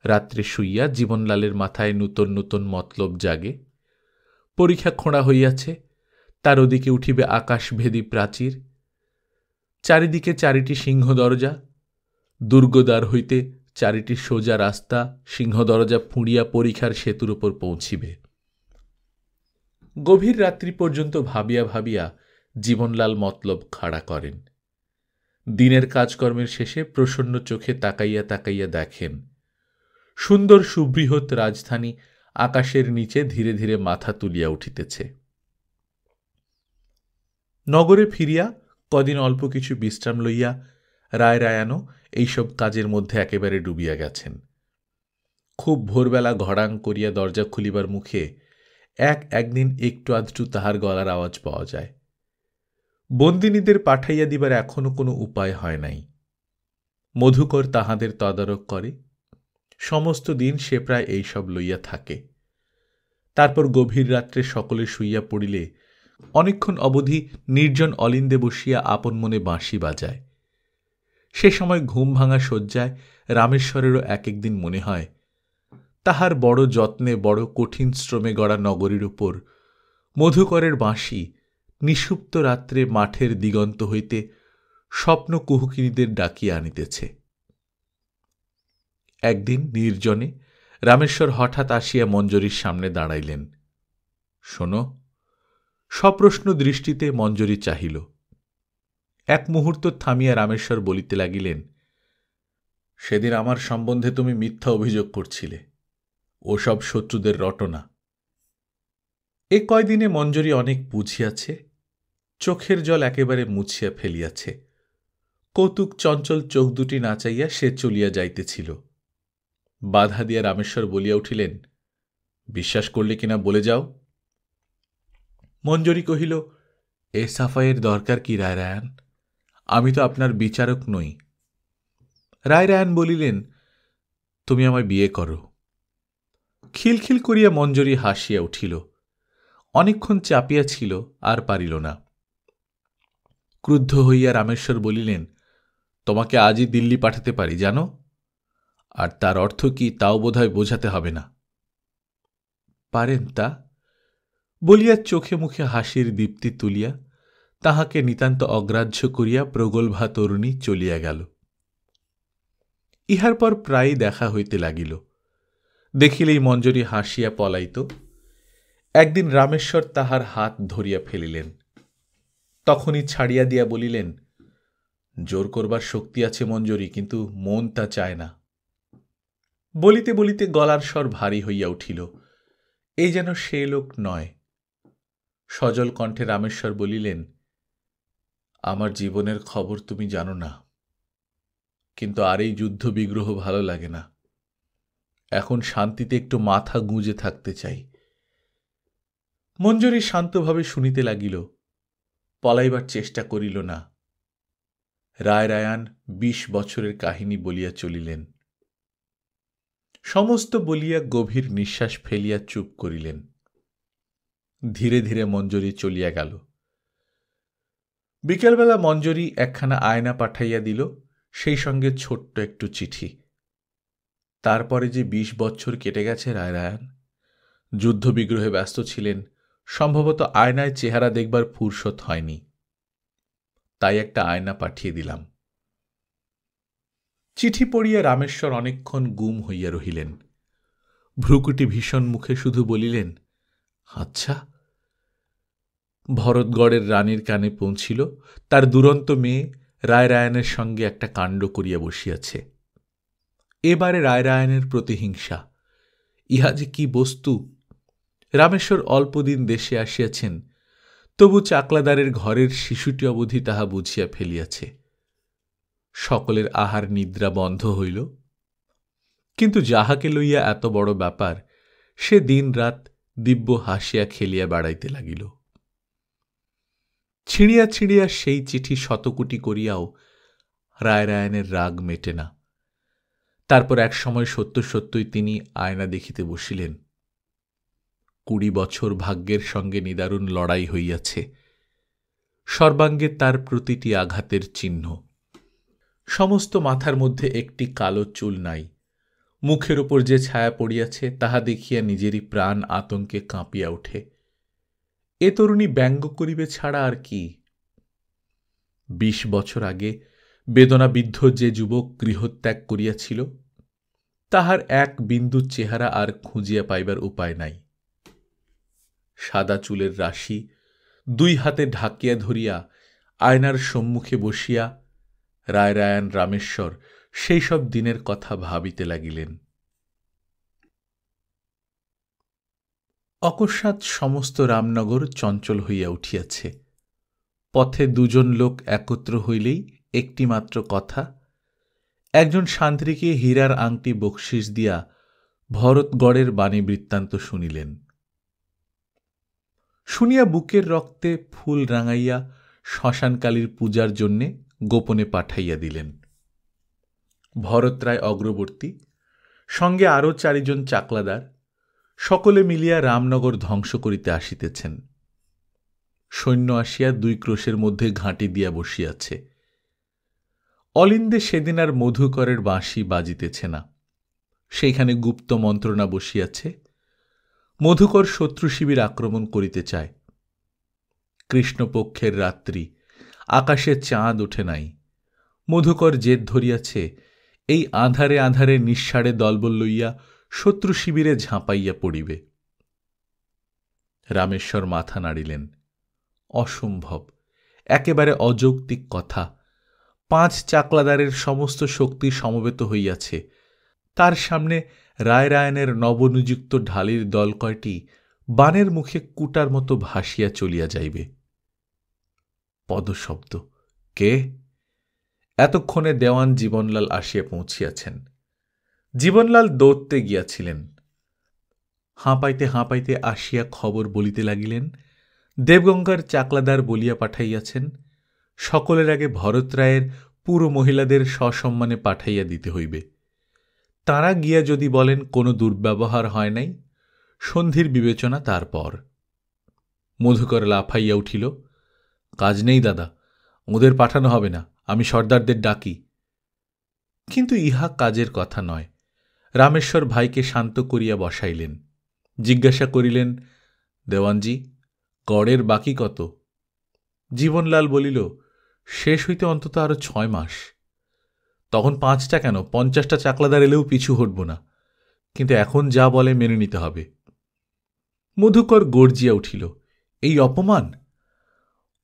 [SPEAKER 1] রাত্রে শুইয়া জীবনলালের মাথায় নূতন নূতন মতলব জাগে। পরীক্ষা খোঁড়া হইয়াছে, তার ওদিকে উঠিবে আকাশভেদী প্রাচীর। চারিদিকে 4টি সিংহ দরজা। দুর্গদ্বার হইতে 4টি সোজা রাস্তা সিংহ দরজা ফুঁড়িয়া পরীক্ষার সেতুর উপর পৌঁছিবে। গভীর রাত্রি পর্যন্ত ভাবিয়া ভাবিয়া জীবনলাল মতলব খাড়া করেন। দিনের কাজকর্মের শেষে প্রসন্ন চোখে তাকাইয়া তাকাইয়া দেখেন, সুন্দর সুবৃহৎ রাজধানী আকাশের নিচে ধীরে ধীরে মাথা তুলিয়া উঠিতেছে। নগরে ফিরিয়া কদিন অল্প কিছু বিশ্রাম লইয়া রায়রায়ানও এইসব কাজের মধ্যে একেবারে ডুবিয়া গেছেন। খুব ভোরবেলা ঘড়াং করিয়া দরজা খুলিবার মুখে একদিন একটু আধটু তাহার গলার আওয়াজ পাওয়া যায়। বন্দিনীদের পাঠাইয়া দিবার এখনো কোনো উপায় হয় নাই। মধুকর তাহাদের তদারক করে। সমস্ত দিন সে প্রায় এইসব লইয়া থাকে। তারপর গভীর রাত্রে সকলে শুইয়া পড়িলে অনেকক্ষণ অবধি নির্জন অলিন্দে বসিয়া আপন মনে বাঁশি বাজায়। সে সময় ঘুম ভাঙা শয্যায় রামেশ্বরেরও এক একদিন মনে হয়, তাহার বড় যত্নে বড় কঠিন শ্রমে গড়া নগরীর উপর মধুকরের বাঁশি নিষুপ্ত রাত্রে মাঠের দিগন্ত হইতে স্বপ্ন কুহুকিনীদের ডাকিয়া আনিতেছে। একদিন নির্জনে রামেশ্বর হঠাৎ আসিয়া মঞ্জরীর সামনে দাঁড়াইলেন। শোনো। সপ্রশ্ন দৃষ্টিতে মঞ্জরী চাহিল। এক মুহূর্ত থামিয়া রামেশ্বর বলিতে লাগিলেন, সেদিন আমার সম্বন্ধে তুমি মিথ্যা অভিযোগ করছিলে, ওসব শত্রুদের রটনা। এ কয়দিনে মঞ্জরী অনেক বুঝিয়াছে, চোখের জল একেবারে মুছিয়া ফেলিয়াছে। কৌতুক চঞ্চল চোখ দুটি নাচাইয়া সে চলিয়া যাইতেছিল। বাধা দিয়া রামেশ্বর বলিয়া উঠিলেন, বিশ্বাস করলে কিনা বলে যাও। মঞ্জরী কহিল, এ সাফাইয়ের দরকার কি রায়রায়ান? আমি তো আপনার বিচারক নই। রায়রায়ান বলিলেন, তুমি আমায় বিয়ে করো। খিলখিল করিয়া মঞ্জরী হাসিয়া উঠিল। অনেকক্ষণ চাপিয়া ছিল, আর পারিল না। ক্রুদ্ধ হইয়া রামেশ্বর বলিলেন, তোমাকে আজই দিল্লি পাঠাতে পারি জানো, আর তার অর্থ কি তাও বোধহয় বোঝাতে হবে না। পারেন তা? বলিয়া চোখে মুখে হাসির দীপ্তি তুলিয়া তাহাকে নিতান্ত অগ্রাহ্য করিয়া প্রগল্ভা তরুণী চলিয়া গেল। ইহার পর প্রায়ই দেখা হইতে লাগিল। দেখিলেই মঞ্জরী হাসিয়া পলাইত। একদিন রামেশ্বর তাহার হাত ধরিয়া ফেলিলেন। তখনই ছাড়িয়া দিয়া বলিলেন, জোর করবার শক্তি আছে মঞ্জরী, কিন্তু মন তা চায় না। বলিতে বলিতে গলার স্বর ভারী হইয়া উঠিল। এই যেন সে লোক নয়, সজল কণ্ঠে রামেশ্বর বলিলেন, আমার জীবনের খবর তুমি জানো না, কিন্তু আর এই যুদ্ধ বিগ্রহ ভালো লাগে না। এখন শান্তিতে একটু মাথা গুঁজে থাকতে চাই। মঞ্জরী শান্তভাবে শুনিতে লাগিল, পলাইবার চেষ্টা করিল না। রায়রায়ান ২০ বছরের কাহিনী বলিয়া চলিলেন। সমস্ত বলিয়া গভীর নিঃশ্বাস ফেলিয়া চুপ করিলেন। ধীরে ধীরে মঞ্জরী চলিয়া গেল। বিকেলবেলা মঞ্জরী একখানা আয়না পাঠাইয়া দিল, সেই সঙ্গে ছোট্ট একটু চিঠি। তারপরে যে ২০ বছর কেটে গেছে রায়রায়ান যুদ্ধবিগ্রহে ব্যস্ত ছিলেন, সম্ভবত আয়নায় চেহারা দেখবার ফুরসত হয়নি। তাই একটা আয়না পাঠিয়ে দিলাম। চিঠি পড়িয়া রামেশ্বর অনেকক্ষণ গুম হইয়া রহিলেন। ভ্রুকুটি ভীষণ মুখে শুধু বলিলেন, আচ্ছা। ভরতগড়ের রানীর কানে পৌঁছিল তার দুরন্ত মেয়ে রায়রায়ানের সঙ্গে একটা কাণ্ড করিয়া বসিয়াছে। এবারে রায়রায়ানের প্রতিহিংসা, ইহা যে কি বস্তু! রামেশ্বর অল্পদিন দেশে আসিয়াছেন, তবু চাকলাদারের ঘরের শিশুটি অবধি তাহা বুঝিয়া ফেলিয়াছে। সকলের আহার নিদ্রা বন্ধ হইল, কিন্তু যাহাকে লইয়া এত বড় ব্যাপার সে দিন রাত দিব্য হাসিয়া খেলিয়া বেড়াইতে লাগিল। ছিঁড়িয়া ছিঁড়িয়া সেই চিঠি শতকুটি করিয়াও রায়রায়ানের রাগ মেটে না। তারপর এক সময় সত্য সত্যই তিনি আয়না দেখিতে বসিলেন। ২০ বছর ভাগ্যের সঙ্গে নিদারুণ লড়াই হইয়াছে। সর্বাঙ্গে তার প্রতিটি আঘাতের চিহ্ন। সমস্ত মাথার মধ্যে একটি কালো চুল নাই। মুখের উপর যে ছায়া পড়িয়াছে তাহা দেখিয়া নিজেরই প্রাণ আতঙ্কে কাঁপিয়া ওঠে। এ তরুণী ব্যঙ্গ করিবে ছাড়া আর কি? ২০ বছর আগে বেদনাবিদ্ধ যে যুবক গৃহত্যাগ করিয়াছিল, তাহার এক বিন্দু চেহারা আর খুঁজিয়া পাইবার উপায় নাই। সাদা চুলের রাশি ২ হাতে ঢাকিয়া ধরিয়া আয়নার সম্মুখে বসিয়া রায়রায়ান রামেশ্বর সেই সব দিনের কথা ভাবিতে লাগিলেন। অকস্মাৎ সমস্ত রামনগর চঞ্চল হইয়া উঠিয়াছে। পথে ২ জন লোক একত্র হইলেই একটি মাত্র কথা, একজন শান্ত্রীকে হীরার আংটি বকশিস দিয়া ভরতগড়ের বাণী বৃত্তান্ত শুনিলেন। শুনিয়া বুকের রক্তে ফুল রাঙাইয়া শ্মশানকালীর পূজার জন্যে গোপনে পাঠাইয়া দিলেন। ভরতরায় অগ্রবর্তী, সঙ্গে আরও ৪ জন চাকলাদার, সকলে মিলিয়া রামনগর ধ্বংস করিতে আসিতেছেন। সৈন্য আসিয়া ২ ক্রোশের মধ্যে ঘাঁটি দিয়া বসিয়াছে। অলিন্দে সেদিন আর মধুকরের বাঁশি বাজিতেছে না, সেইখানে গুপ্ত মন্ত্রণা বসিয়াছে। মধুকর শত্রু শিবির আক্রমণ করিতে চায়। কৃষ্ণপক্ষের রাত্রি, আকাশে চাঁদ ওঠে নাই। মধুকর জেদ ধরিয়াছে এই আঁধারে আঁধারে নিঃসাড়ে দলবল লইয়া শত্রু শিবিরে ঝাঁপাইয়া পড়িবে। রামেশ্বর মাথা নাড়িলেন। অসম্ভব, একেবারে অযৌক্তিক কথা। ৫ চাকলাদারের সমস্ত শক্তি সমবেত হইয়াছে, তার সামনে রায়রায়ানের নবনিযুক্ত ঢালির দল কয়টি বানের মুখে কুটার মতো ভাসিয়া চলিয়া যাইবে। পদশব্দ। কে? এতক্ষণে দেওয়ান জীবনলাল আসিয়া পৌঁছিয়াছেন। জীবনলাল দৌড়তে গিয়াছিলেন। হাঁপাইতে হাঁপাইতে আসিয়া খবর বলিতে লাগিলেন, দেবগঙ্গার চাকলাদার বলিয়া পাঠাইয়াছেন, সকলের আগে ভরতরায়ের পুরো মহিলাদের সসম্মানে পাঠাইয়া দিতে হইবে। তাঁরা গিয়া যদি বলেন কোনো দুর্ব্যবহার হয় নাই, সন্ধির বিবেচনা তারপর। মধুকর লাফাইয়া উঠিল, কাজ নেই দাদা, ওদের পাঠানো হবে না, আমি সর্দারদের ডাকি। কিন্তু ইহা কাজের কথা নয়। রামেশ্বর ভাইকে শান্ত করিয়া বসাইলেন। জিজ্ঞাসা করিলেন, দেওয়ানজি, গড়ের বাকি কত? জীবনলাল বলিল, শেষ হইতে অন্তত আরো ৬ মাস। তখন ৫টা কেন, ৫০টা চাকলাদার এলেও পিছু হটব না, কিন্তু এখন যা বলে মেনে নিতে হবে। মধুকর গর্জিয়া উঠিল, এই অপমান!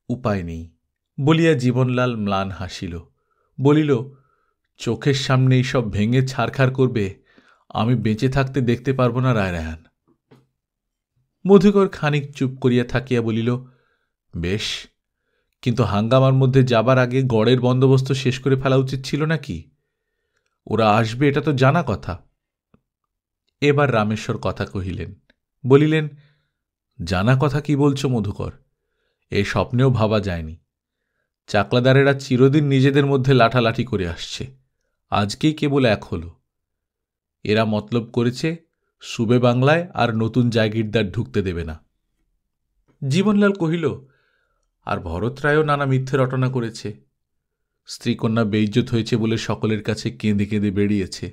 [SPEAKER 1] উপায় নেই বলিয়া জীবনলাল ম্লান হাসিল, বলিল, চোখের সামনে এইসব ভেঙে ছারখার করবে আমি বেঁচে থাকতে দেখতে পারব না রায়রায়ান। মধুকর খানিক চুপ করিয়া থাকিয়া বলিল, বেশ, কিন্তু হাঙ্গামার মধ্যে যাবার আগে গড়ের বন্দোবস্ত শেষ করে ফেলা উচিত ছিল নাকি? ওরা আসবে এটা তো জানা কথা। এবার রামেশ্বর কথা কহিলেন, বলিলেন, জানা কথা কি বলছো মধুকর? এই স্বপ্নেও ভাবা যায়নি। চাকলাদারেরা চিরদিন নিজেদের মধ্যে লাঠালাঠি করে আসছে, আজকেই কেবল এক হল। এরা মতলব করেছে সুবে বাংলায় আর নতুন জায়গিরদার ঢুকতে দেবে না। জীবনলাল কহিল, আর ভরতরায়ও নানা মিথ্যে রটনা করেছে। স্ত্রীকন্যা বেইজ্জত হয়েছে বলে সকলের কাছে কেঁদে কেঁদে বেরিয়েছে।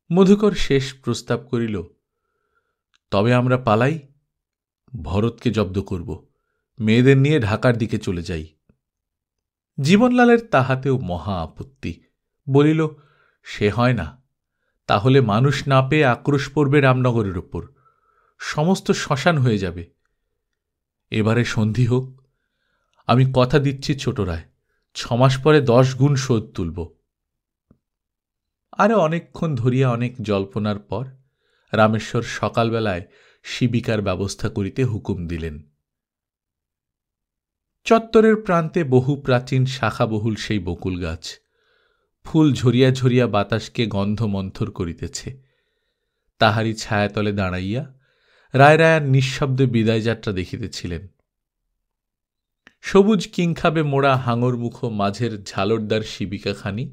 [SPEAKER 1] মধুকর শেষ প্রস্তাব করিল, তবে আমরা পালাই, ভরতকে জব্দ করব, মেয়েদের নিয়ে ঢাকার দিকে চলে যাই। জীবনলালের তাহাতেও মহা আপত্তি, বলিল, সে হয় না, তাহলে মানুষ না পেয়ে আক্রোশ পড়বে রামনগরের ওপর, সমস্ত শ্মশান হয়ে যাবে। এবারে সন্ধি হোক, আমি কথা দিচ্ছি ছোটরায়, 6 মাস পরে 10 গুণ শোধ তুলব। আরও অনেকক্ষণ ধরিয়া অনেক জল্পনার পর রামেশ্বর সকালবেলায় শিবিকার ব্যবস্থা করিতে হুকুম দিলেন। চত্বরের প্রান্তে বহু প্রাচীন শাখাবহুল সেই বকুল গাছ, ফুল ঝরিয়া ঝরিয়া বাতাসকে গন্ধমন্থর করিতেছে। তাহারই ছায়াতলে দাঁড়াইয়া রায়রায়ার নিঃশব্দে বিদায়যাত্রা দেখিতেছিলেন। সবুজ কিংখাবে মোড়া হাঙরমুখো মাঝের ঝালরদার শিবিকাখানি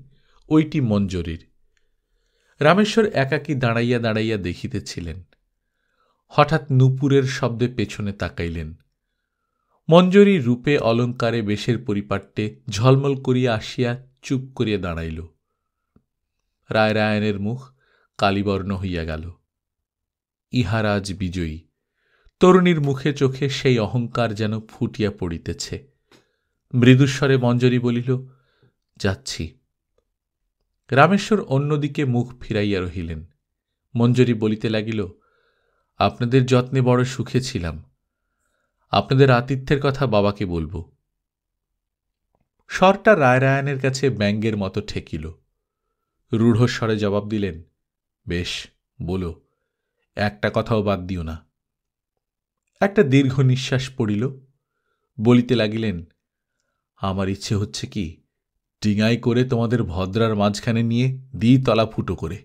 [SPEAKER 1] ওইটি মঞ্জরির। রামেশ্বর একাকী দাঁড়াইয়া দাঁড়াইয়া দেখিতেছিলেন। হঠাৎ নূপুরের শব্দে পেছনে তাকাইলেন। মঞ্জরি রূপে অলঙ্কারে বেশের পরিপাট্যে ঝলমল করিয়া আসিয়া চুপ করিয়া দাঁড়াইল। রায়রায়নের মুখ কালিবর্ণ হইয়া গেল। ইহারাজ বিজয়ী। তরুণীর মুখে চোখে সেই অহংকার যেন ফুটিয়া পড়িতেছে। মৃদুস্বরে মঞ্জরি বলিল, যাচ্ছি। রামেশ্বর অন্যদিকে মুখ ফিরাইয়া রহিলেন। মঞ্জরি বলিতে লাগিল, আপনাদের যত্নে বড় সুখে ছিলাম, আপনাদের আতিথ্যের কথা বাবাকে বলব। স্বরটা রায়রায়নের কাছে ব্যঙ্গের মতো ঠেকিল। রূঢ়স্বরে জবাব দিলেন, বেশ, বলো, একটা কথাও বাদ দিও না। একটা দীর্ঘ নিঃশ্বাস পড়িল। বলিতে লাগিলেন, আমার ইচ্ছে হচ্ছে কি, ডিঙাই করে তোমাদের ভদ্রার মাঝখানে নিয়ে তলা ফুটো করে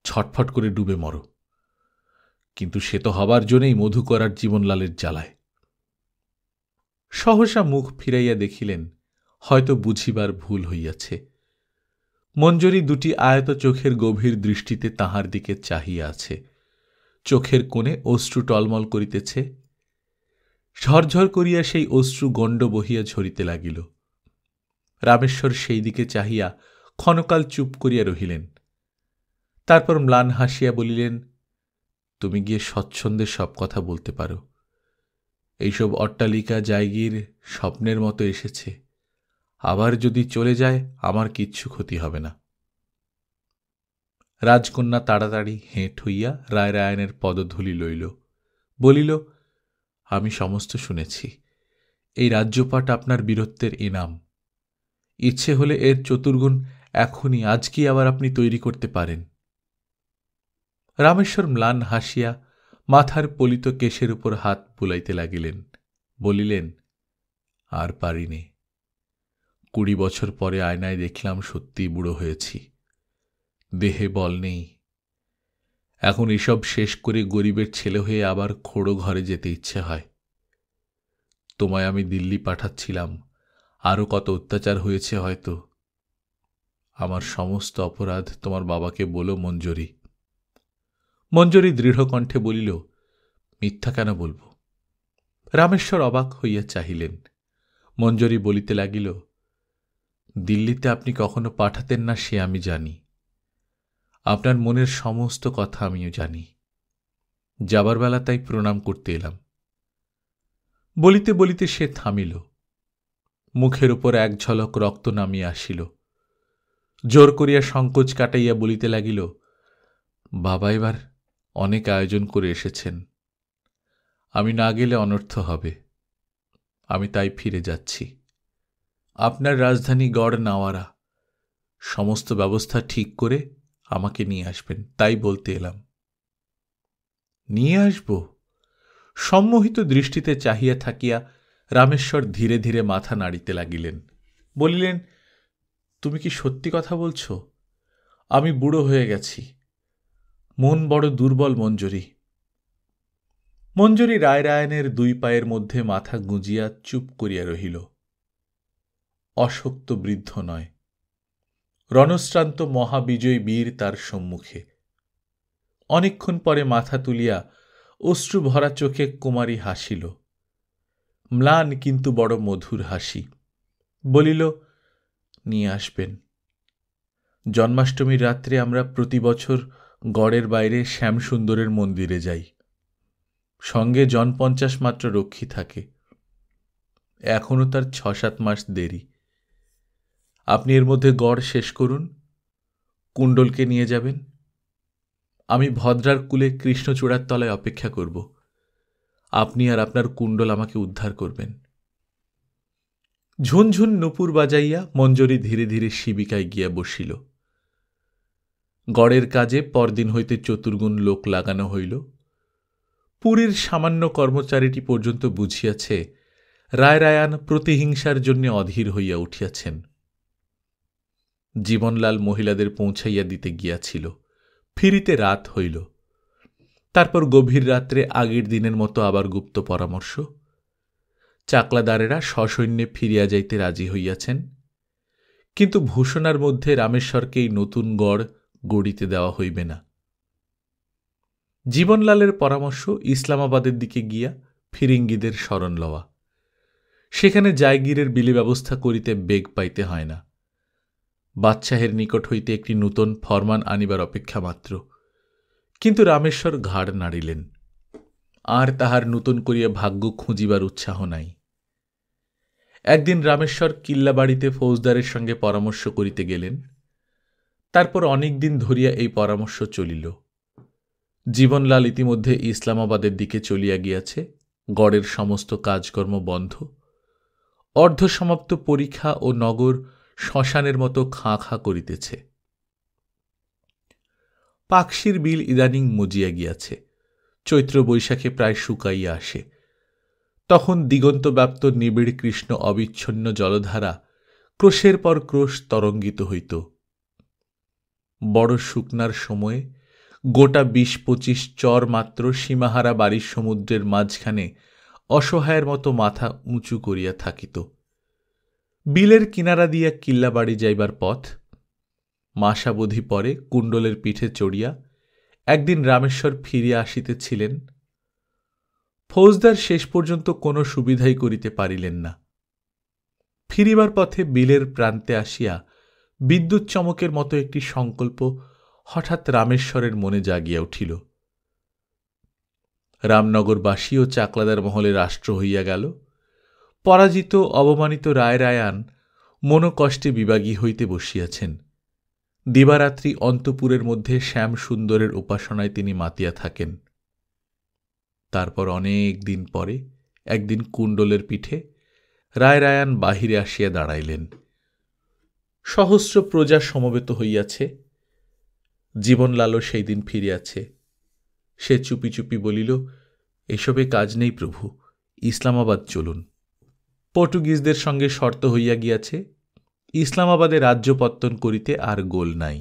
[SPEAKER 1] ছটফট করে ডুবে মরো, কিন্তু সে তো হবার জন্যই মধুকর আর জীবনলালের জ্বালায়। সহসা মুখ ফিরাইয়া দেখিলেন, হয়তো বুঝিবার ভুল হইয়াছে। মঞ্জরি দুটি আয়ত চোখের গভীর দৃষ্টিতে তাহার দিকে চাহিয়া আছে। চোখের কোণে অশ্রু টলমল করিতেছে। ঝরঝর করিয়া সেই অশ্রু গণ্ড বহিয়া ঝরিতে লাগিল। রামেশ্বর সেই দিকে চাহিয়া ক্ষণকাল চুপ করিয়া রহিলেন। তারপর ম্লান হাসিয়া বলিলেন, তুমি গিয়ে স্বচ্ছন্দে সব কথা বলতে পারো। এইসব অট্টালিকা জায়গির স্বপ্নের মতো এসেছে, আবার যদি চলে যায় আমার কিচ্ছু ক্ষতি হবে না। রাজকন্যা তাড়াতাড়ি হেঁট হইয়া রায়রায়নের পদধূলি লইল। বলিল, আমি সমস্ত শুনেছি। এই রাজ্যপাট আপনার বীরত্বের ইনাম। ইচ্ছে হলে এর চতুর্গুণ এখনই আজকেই আবার আপনি তৈরি করতে পারেন। রামেশ্বর ম্লান হাসিয়া মাথার পলিত কেশের উপর হাত বুলাইতে লাগিলেন। বলিলেন, আর পারিনে। 20 বছর পরে আয়নায় দেখলাম সত্যিই বুড়ো হয়েছি, দেহে বল নেই। এখন এসব শেষ করে গরিবের ছেলে হয়ে আবার খোড়ো ঘরে যেতে ইচ্ছে হয়। তোমায় আমি দিল্লি পাঠাচ্ছিলাম, আরও কত অত্যাচার হয়েছে হয়তো। আমার সমস্ত অপরাধ তোমার বাবাকে বলো মঞ্জরি। মঞ্জরি দৃঢ় কণ্ঠে বলিল, মিথ্যা কেন বলব? রামেশ্বর অবাক হইয়া চাহিলেন। মঞ্জরি বলিতে লাগিল, দিল্লিতে আপনি কখনো পাঠাতেন না সে আমি জানি। আপনার মনের সমস্ত কথা আমিও জানি। যাবার বেলা তাই প্রণাম করতে এলাম। বলিতে বলিতে সে থামিল। মুখের উপর এক ঝলক রক্ত নামিয়া আসিল। জোর করিয়া সংকোচ কাটাইয়া বলিতে লাগিল, বাবা এবার অনেক আয়োজন করে এসেছেন, আমি না গেলে অনর্থ হবে। আমি তাই ফিরে যাচ্ছি। আপনার রাজধানী গড় নাওয়ারা। সমস্ত ব্যবস্থা ঠিক করে আমাকে নিয়ে আসবেন, তাই বলতে এলাম। নিয়ে আসব? সম্মোহিত দৃষ্টিতে চাহিয়া থাকিয়া রামেশ্বর ধীরে ধীরে মাথা নাড়িতে লাগিলেন। বলিলেন, তুমি কি সত্যি কথা বলছ? আমি বুড়ো হয়ে গেছি, মন বড় দুর্বল মঞ্জরী। মঞ্জরী রায়রায়ণের দুই পায়ের মধ্যে মাথা গুঁজিয়া চুপ করিয়া রহিল। অশক্ত বৃদ্ধ নয়, রণশ্রান্ত মহাবিজয়ী বীর তার সম্মুখে। অনেকক্ষণ পরে মাথা তুলিয়া অশ্রু ভরা চোখে কুমারী হাসিল, ম্লান কিন্তু বড় মধুর হাসি। বলিল, নিয়ে আসবেন। জন্মাষ্টমীর রাত্রে আমরা প্রতি বছর গড়ের বাইরে শ্যামসুন্দরের মন্দিরে যাই। সঙ্গে 50 মাত্র রক্ষী থাকে। এখনো তার 6-7 মাস দেরি। আপনি এর মধ্যে গড় শেষ করুন, কুণ্ডলকে নিয়ে যাবেন। আমি ভদ্রার কুলে কৃষ্ণচূড়ার তলায় অপেক্ষা করব। আপনি আর আপনার কুণ্ডল আমাকে উদ্ধার করবেন। ঝুনঝুন নুপুর বাজাইয়া মঞ্জরী ধীরে ধীরে শিবিকায় গিয়া বসিল। গড়ের কাজে পরদিন হইতে চতুর্গুণ লোক লাগানো হইল। পুরীর সামান্য কর্মচারীটি পর্যন্ত বুঝিয়াছে রায়রায়ান প্রতিহিংসার জন্য অধীর হইয়া উঠিয়াছেন। জীবনলাল মহিলাদের পৌঁছাইয়া দিতে গিয়াছিল। ফিরিতে রাত হইল। তারপর গভীর রাত্রে আগের দিনের মতো আবার গুপ্ত পরামর্শ। চাকলাদারেরা সসৈন্যে ফিরিয়া যাইতে রাজি হইয়াছেন, কিন্তু ভূষণার মধ্যে রামেশ্বরকেই নতুন গড় গড়িতে দেওয়া হইবে না। জীবনলালের পরামর্শ ইসলামাবাদের দিকে গিয়া ফিরিঙ্গিদের শরণ লওয়া। সেখানে জায়গিরের বিলি ব্যবস্থা করিতে বেগ পাইতে হয় না। বাদশাহের নিকট হইতে একটি নূতন ফরমান আনিবার অপেক্ষা মাত্র। কিন্তু রামেশ্বর ঘাড় নাড়িলেন। আর তাহার নূতন করিয়া ভাগ্য খুঁজিবার উৎসাহ নাই। একদিন রামেশ্বর কিল্লাবাড়িতে ফৌজদারের সঙ্গে পরামর্শ করিতে গেলেন। তারপর অনেক দিন ধরিয়া এই পরামর্শ চলিল। জীবনলাল ইতিমধ্যে ইসলামাবাদের দিকে চলিয়া গিয়াছে। গড়ের সমস্ত কাজকর্ম বন্ধ। অর্ধসমাপ্ত পরীক্ষা ও নগর শ্মশানের মতো খাঁ খাঁ করিতেছে। পাকশির বিল ইদানিং মজিয়া গিয়াছে। চৈত্র বৈশাখে প্রায় শুকাইয়া আসে। তখন দিগন্তব্যাপ্ত নিবিড় কৃষ্ণ অবিচ্ছন্ন জলধারা ক্রোশের পর ক্রোশ তরঙ্গিত হইত। বড় শুকনার সময়ে গোটা 20-25 চর মাত্র সীমাহারা বাড়ির সমুদ্রের মাঝখানে অসহায়ের মতো মাথা উঁচু করিয়া থাকিত। বিলের কিনারা দিয়া কিল্লাবাড়ি যাইবার পথ। মাসাবধি পরে কুণ্ডলের পিঠে চড়িয়া একদিন রামেশ্বর ফিরিয়া আসিতেছিলেন। ফৌজদার শেষ পর্যন্ত কোনো সুবিধাই করিতে পারিলেন না। ফিরিবার পথে বিলের প্রান্তে আসিয়া বিদ্যুৎ চমকের মতো একটি সংকল্প হঠাৎ রামেশ্বরের মনে জাগিয়া উঠিল। রামনগরবাসী ও চাকলাদার মহলে রাষ্ট্র হইয়া গেল। পরাজিত অবমানিত রায়রায়ান মনোকষ্টে বিভাগী হইতে বসিয়াছেন। দিবারাত্রি অন্তপুরের মধ্যে শ্যামসুন্দরের উপাসনায় তিনি মাতিয়া থাকেন। তারপর অনেক দিন পরে একদিন কুণ্ডলের পিঠে রায়রায়ান বাহিরে আসিয়া দাঁড়াইলেন। সহস্র প্রজা সমবেত হইয়াছে। জীবনলালও সেই দিন ফিরিয়াছে। সে চুপি চুপি বলিল, এসবে কাজ নেই প্রভু, ইসলামাবাদ চলুন। পর্তুগিজদের সঙ্গে শর্ত হইয়া গিয়াছে, ইসলামাবাদে রাজ্যপত্তন করিতে আর গোল নাই।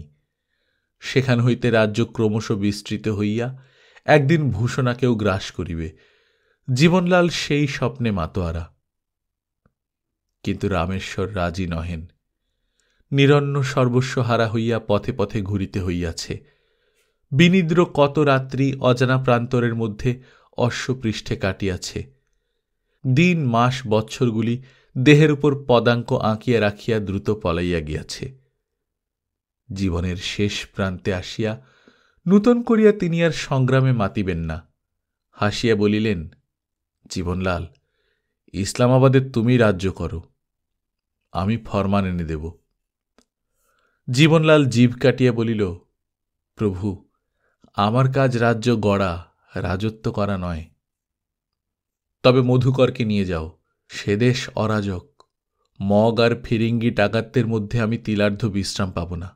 [SPEAKER 1] সেখান হইতে রাজ্য ক্রমশ বিস্তৃত হইয়া একদিন ভূষণাকেও গ্রাস করিবে। জীবনলাল সেই স্বপ্নে মাতোয়ারা। কিন্তু রামেশ্বর রাজি নহেন। নিরন্ন সর্বস্ব হারা হইয়া পথে পথে ঘুরিতে হইয়াছে। বিনিদ্র কত রাত্রি অজানা প্রান্তরের মধ্যে অশ্বপৃষ্ঠে কাটিয়াছে। দিন মাস বৎসরগুলি দেহের উপর পদাঙ্ক আঁকিয়া রাখিয়া দ্রুত পলাইয়া গিয়াছে। জীবনের শেষ প্রান্তে আসিয়া নূতন করিয়া তিনি আর সংগ্রামে মাতিবেন না। হাসিয়া বলিলেন, জীবনলাল, ইসলামাবাদে তুমি রাজ্য করো, আমি ফরমান এনে দেব। জীবনলাল জিভ কাটিয়া বলিল, প্রভু, আমার কাজ রাজ্য গড়া, রাজত্ব করা নয়। তবে মধুকরকে নিয়ে যাও, সে দেশ অরাজক। মগ আর ফিরিঙ্গি ডাকাতদের মধ্যে আমি তিলার্ধ বিশ্রাম পাব না।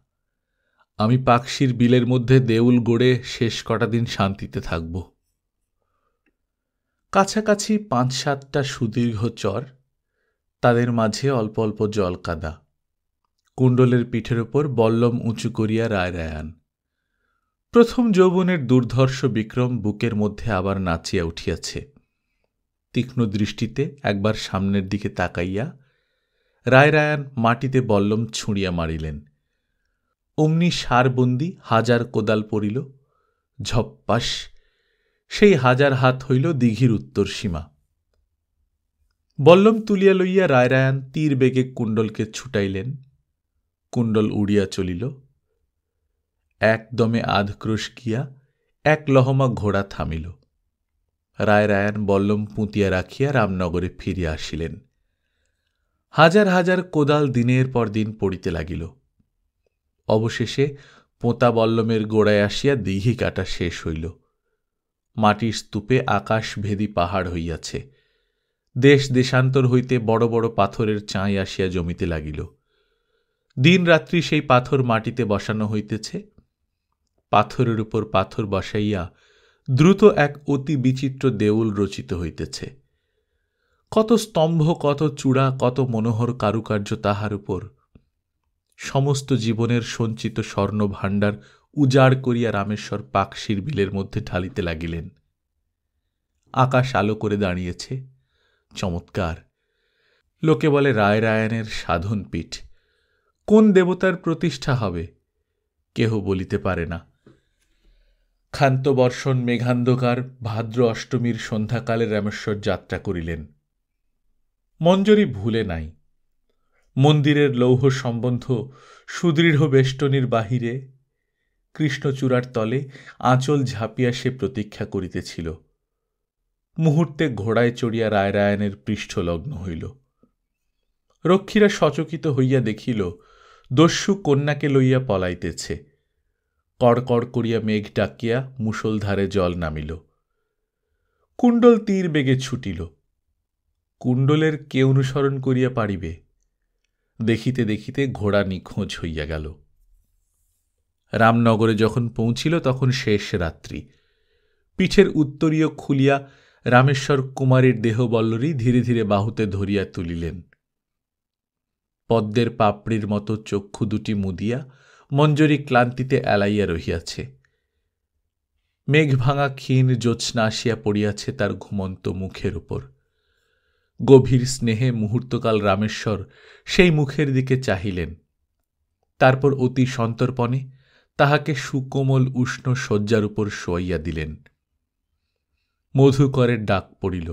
[SPEAKER 1] আমি পাকশির বিলের মধ্যে দেউল গড়ে শেষ কটা দিন শান্তিতে থাকব। কাছাকাছি ৫-৭টা সুদীর্ঘ চর, তাদের মাঝে অল্প অল্প জল কাদা। কুণ্ডলের পিঠের ওপর বল্লম উঁচু করিয়া রায়রায়ান। প্রথম যৌবনের দুর্ধর্ষ বিক্রম বুকের মধ্যে আবার নাচিয়া উঠিয়াছে। তীক্ষ্ণ দৃষ্টিতে একবার সামনের দিকে তাকাইয়া রায়রায়ান মাটিতে বল্লম ছুঁড়িয়া মারিলেন। অমনি সারবন্দি হাজার কোদাল পড়িল। ঝপ্পাস! সেই হাজার হাত হইল দিঘির উত্তর সীমা। বল্লম তুলিয়া লইয়া রায়রায়ান তীর বেগে কুণ্ডলকে ছুটাইলেন। কুণ্ডল উড়িয়া চলিল। একদমে আধক্রোশ গিয়া এক লহমা ঘোড়া থামিল। রায়রায়ান বল্লম পুঁতিয়া রাখিয়া রামনগরে ফিরিয়া আসিলেন। হাজার হাজার কোদাল দিনের পর দিন পড়িতে লাগিল। অবশেষে পোঁতা বল্লমের গোড়ায় আসিয়া দিঘি কাটা শেষ হইল। মাটির স্তূপে আকাশভেদী পাহাড় হইয়াছে। দেশ দেশান্তর হইতে বড় বড় পাথরের চাঁই আসিয়া জমিতে লাগিল। দিন রাত্রি সেই পাথর মাটিতে বসানো হইতেছে। পাথরের উপর পাথর বসাইয়া দ্রুত এক অতি বিচিত্র দেউল রচিত হইতেছে। কত স্তম্ভ, কত চূড়া, কত মনোহর কারুকার্য তাহার উপর। সমস্ত জীবনের সঞ্চিত স্বর্ণভাণ্ডার উজাড় করিয়া রামেশ্বর পাকশির বিলের মধ্যে ঢালিতে লাগিলেন। আকাশ আলো করে দাঁড়িয়েছে। চমৎকার! লোকে বলে রায়রায়ানের সাধন পীঠ। কোন দেবতার প্রতিষ্ঠা হবে কেহ বলিতে পারে না। ক্ষান্ত বর্ষণ মেঘান্ধকার ভাদ্র অষ্টমীর সন্ধ্যাকালে রামেশ্বর যাত্রা করিলেন। মঞ্জরী ভুলে নাই। মন্দিরের লৌহ সম্বন্ধ সুদৃঢ় বেষ্টনীর বাহিরে কৃষ্ণচূড়ার তলে আঁচল ঝাঁপিয়া সে প্রতীক্ষা করিতেছিল। মুহূর্তে ঘোড়ায় চড়িয়া রায়রায়ানের পৃষ্ঠলগ্ন হইল। রক্ষীরা সচকিত হইয়া দেখিল দস্যু কন্যাকে লইয়া পলাইতেছে। কড়কড় করিয়া মেঘ ডাকিয়া মুষলধারে জল নামিল। কুণ্ডল তীর বেগে ছুটিল। কুণ্ডলের কে অনুসরণ করিয়া পারিবে? দেখিতে দেখিতে ঘোড়া নিখোঁজ হইয়া গেল। রামনগরে যখন পৌঁছিল তখন শেষ রাত্রি। পিঠের উত্তরীয় খুলিয়া রামেশ্বর কুমারীর দেহবল্লরী ধীরে ধীরে বাহুতে ধরিয়া তুলিলেন। পদ্মের পাপড়ির মতো চক্ষু দুটি মুদিয়া মঞ্জরী ক্লান্তিতে এলাইয়া রহিয়াছে। মেঘ ভাঙা ক্ষীণ জ্যোৎস্না আসিয়া পড়িয়াছে তার ঘুমন্ত মুখের উপর। গভীর স্নেহে মুহূর্তকাল রামেশ্বর সেই মুখের দিকে চাহিলেন। তারপর অতি সন্তর্পণে তাহাকে সুকোমল উষ্ণ শয্যার উপর শোয়াইয়া দিলেন। মধুকরের ডাক পড়িল।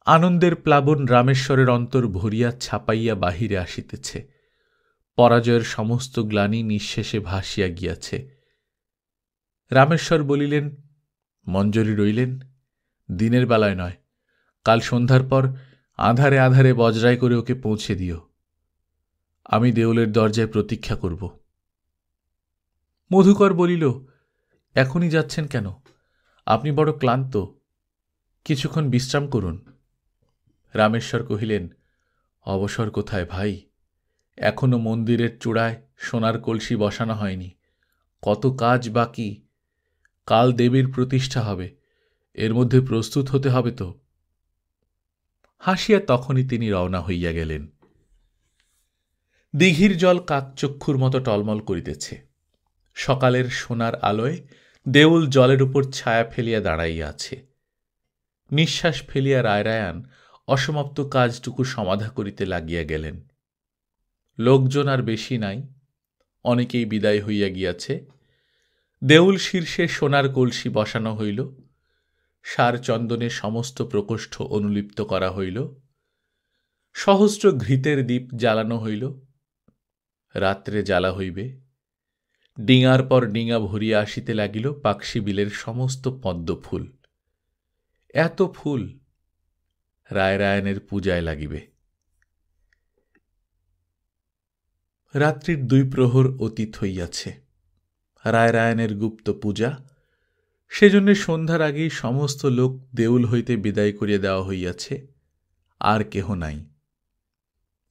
[SPEAKER 1] আনন্দের প্লাবন রামেশ্বরের অন্তর ভরিয়া ছাপাইয়া বাহিরে আসিতেছে। পরাজয়ের সমস্ত গ্লানি নিঃশেষে ভাসিয়া গিয়াছে। রামেশ্বর বলিলেন, মঞ্জরী রইলেন? দিনের বেলায় নয়, কাল সন্ধ্যার পর আঁধারে আঁধারে বজরায় করে ওকে পৌঁছে দিও। আমি দেউলের দরজায় প্রতীক্ষা করব। মধুকর বলিল, এখনই যাচ্ছেন কেন? আপনি বড় ক্লান্ত, কিছুক্ষণ বিশ্রাম করুন। রামেশ্বর কহিলেন, অবসর কোথায় ভাই? এখনো মন্দিরের চূড়ায় সোনার কলসি বসানো হয়নি। কত কাজ বাকি। কাল দেবীর প্রতিষ্ঠা হবে, এর মধ্যে প্রস্তুত হতে হবে তো। হাসিয়া তখনই তিনি রওনা হইয়া গেলেন। দিঘির জল কাকচক্ষুর মতো টলমল করিতেছে। সকালের সোনার আলোয় দেউল জলের উপর ছায়া ফেলিয়া দাঁড়াইয়া আছে। নিঃশ্বাস ফেলিয়া রায়রায়ান অসমাপ্ত কাজটুকু সমাধা করিতে লাগিয়া গেলেন। লোকজন আর বেশি নাই, অনেকেই বিদায় হইয়া গিয়াছে। দেউল শীর্ষে সোনার কলসি বসানো হইল। সার চন্দনে সমস্ত প্রকোষ্ঠ অনুলিপ্ত করা হইল। সহস্র ঘৃতের দীপ জ্বালানো হইল। রাত্রে জ্বালা হইবে। ডিঙার পর ডিঙা ভরিয়া আসিতে লাগিল পাকশি বিলের সমস্ত পদ্ম ফুল। এত ফুল রায়রায়ানের পূজায় লাগিবে। রাত্রির 2 প্রহর অতীত হইয়াছে। রায়রায়ানের গুপ্ত পূজা, সেজন্য সন্ধ্যার আগেই সমস্ত লোক দেউল হইতে বিদায় করিয়া দেওয়া হইয়াছে। আর কেহ নাই।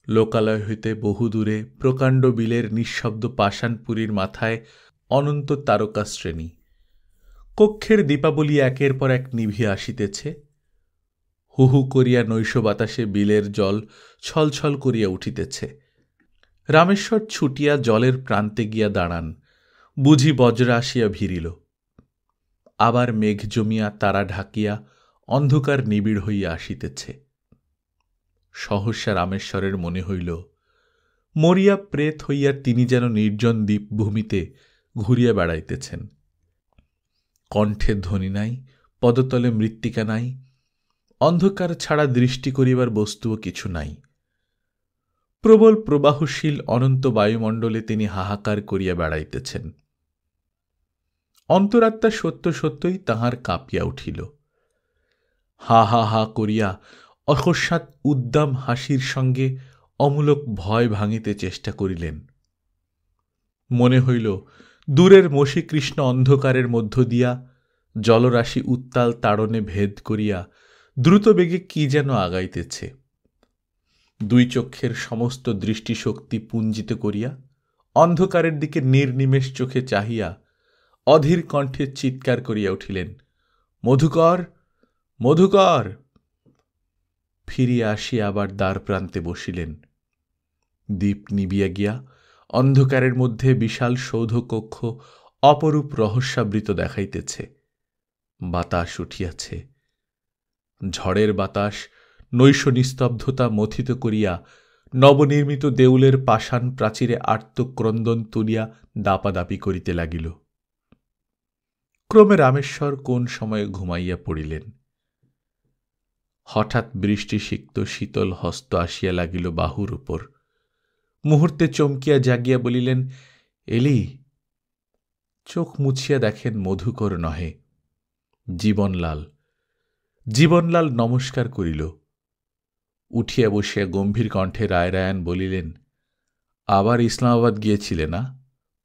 [SPEAKER 1] লোকালয় হইতে বহুদূরে প্রকাণ্ড বিলের নিঃশব্দ পাষাণপুরীর মাথায় অনন্ত তারকা শ্রেণী। কক্ষের দীপাবলি একের পর এক নিভিয়া আসিতেছে। হু হু করিয়া নৈশ বাতাসে বিলের জল ছলছল করিয়া উঠিতেছে। রামেশ্বর ছুটিয়া জলের প্রান্তে গিয়া দাঁড়ান, বুঝি বজ্র আসিয়া ভিড়িল। আবার মেঘ জমিয়া তারা ঢাকিয়া অন্ধকার নিবিড় হইয়া আসিতেছে। সহসা রামেশ্বরের মনে হইল, মরিয়া প্রেত হইয়া তিনি যেন নির্জন দ্বীপভূমিতে ঘুরিয়া বেড়াইতেছেন। কণ্ঠে ধ্বনি নাই, পদতলে মৃত্তিকা নাই, অন্ধকার ছাড়া দৃষ্টি করিবার বস্তুও কিছু নাই। প্রবল প্রবাহশীল অনন্ত বায়ুমণ্ডলে তিনি হাহাকার করিয়া বেড়াইতেছেন। অন্তরাত্মা সত্য সত্যই তাহার কাঁপিয়া উঠিল। হা হা হা করিয়া অকস্মাৎ উদ্দাম হাসির সঙ্গে অমূলক ভয় ভাঙিতে চেষ্টা করিলেন। মনে হইল দূরের মসীকৃষ্ণ অন্ধকারের মধ্য দিয়া জলরাশি উত্তাল তাড়নে ভেদ করিয়া দ্রুতবেগে কি যেন আগাইতেছে। দুই চক্ষের সমস্ত দৃষ্টিশক্তি পুঞ্জিত করিয়া অন্ধকারের দিকে নির্নিমেষ চোখে চাহিয়া অধীর কণ্ঠে চিৎকার করিয়া উঠিলেন, মধুকর, মধুকর! ফিরিয়া আসিয়া আবার দ্বার প্রান্তে বসিলেন। দ্বীপ নিবিয়া গিয়া অন্ধকারের মধ্যে বিশাল সৌধকক্ষ অপরূপ রহস্যাবৃত দেখাইতেছে। বাতাস উঠিয়াছে। ঝড়ের বাতাস নৈশ নিস্তব্ধতা মথিত করিয়া নবনির্মিত দেউলের পাষাণ প্রাচীরে আর্তক্রন্দন তুলিয়া দাপাদাপি করিতে লাগিল। ক্রমে রামেশ্বর কোন সময়ে ঘুমাইয়া পড়িলেন। হঠাৎ বৃষ্টিসিক্ত শীতল হস্ত আসিয়া লাগিল বাহুর উপর। মুহূর্তে চমকিয়া জাগিয়া বলিলেন, এলি। চোখ মুছিয়া দেখেন মধুকর নহে, জীবনলাল। জীবনলাল নমস্কার করিল। উঠিয়া বসিয়া গম্ভীর কণ্ঠে রায়রায়ণ বলিলেন, আবার ইসলামাবাদ গিয়েছিলে না?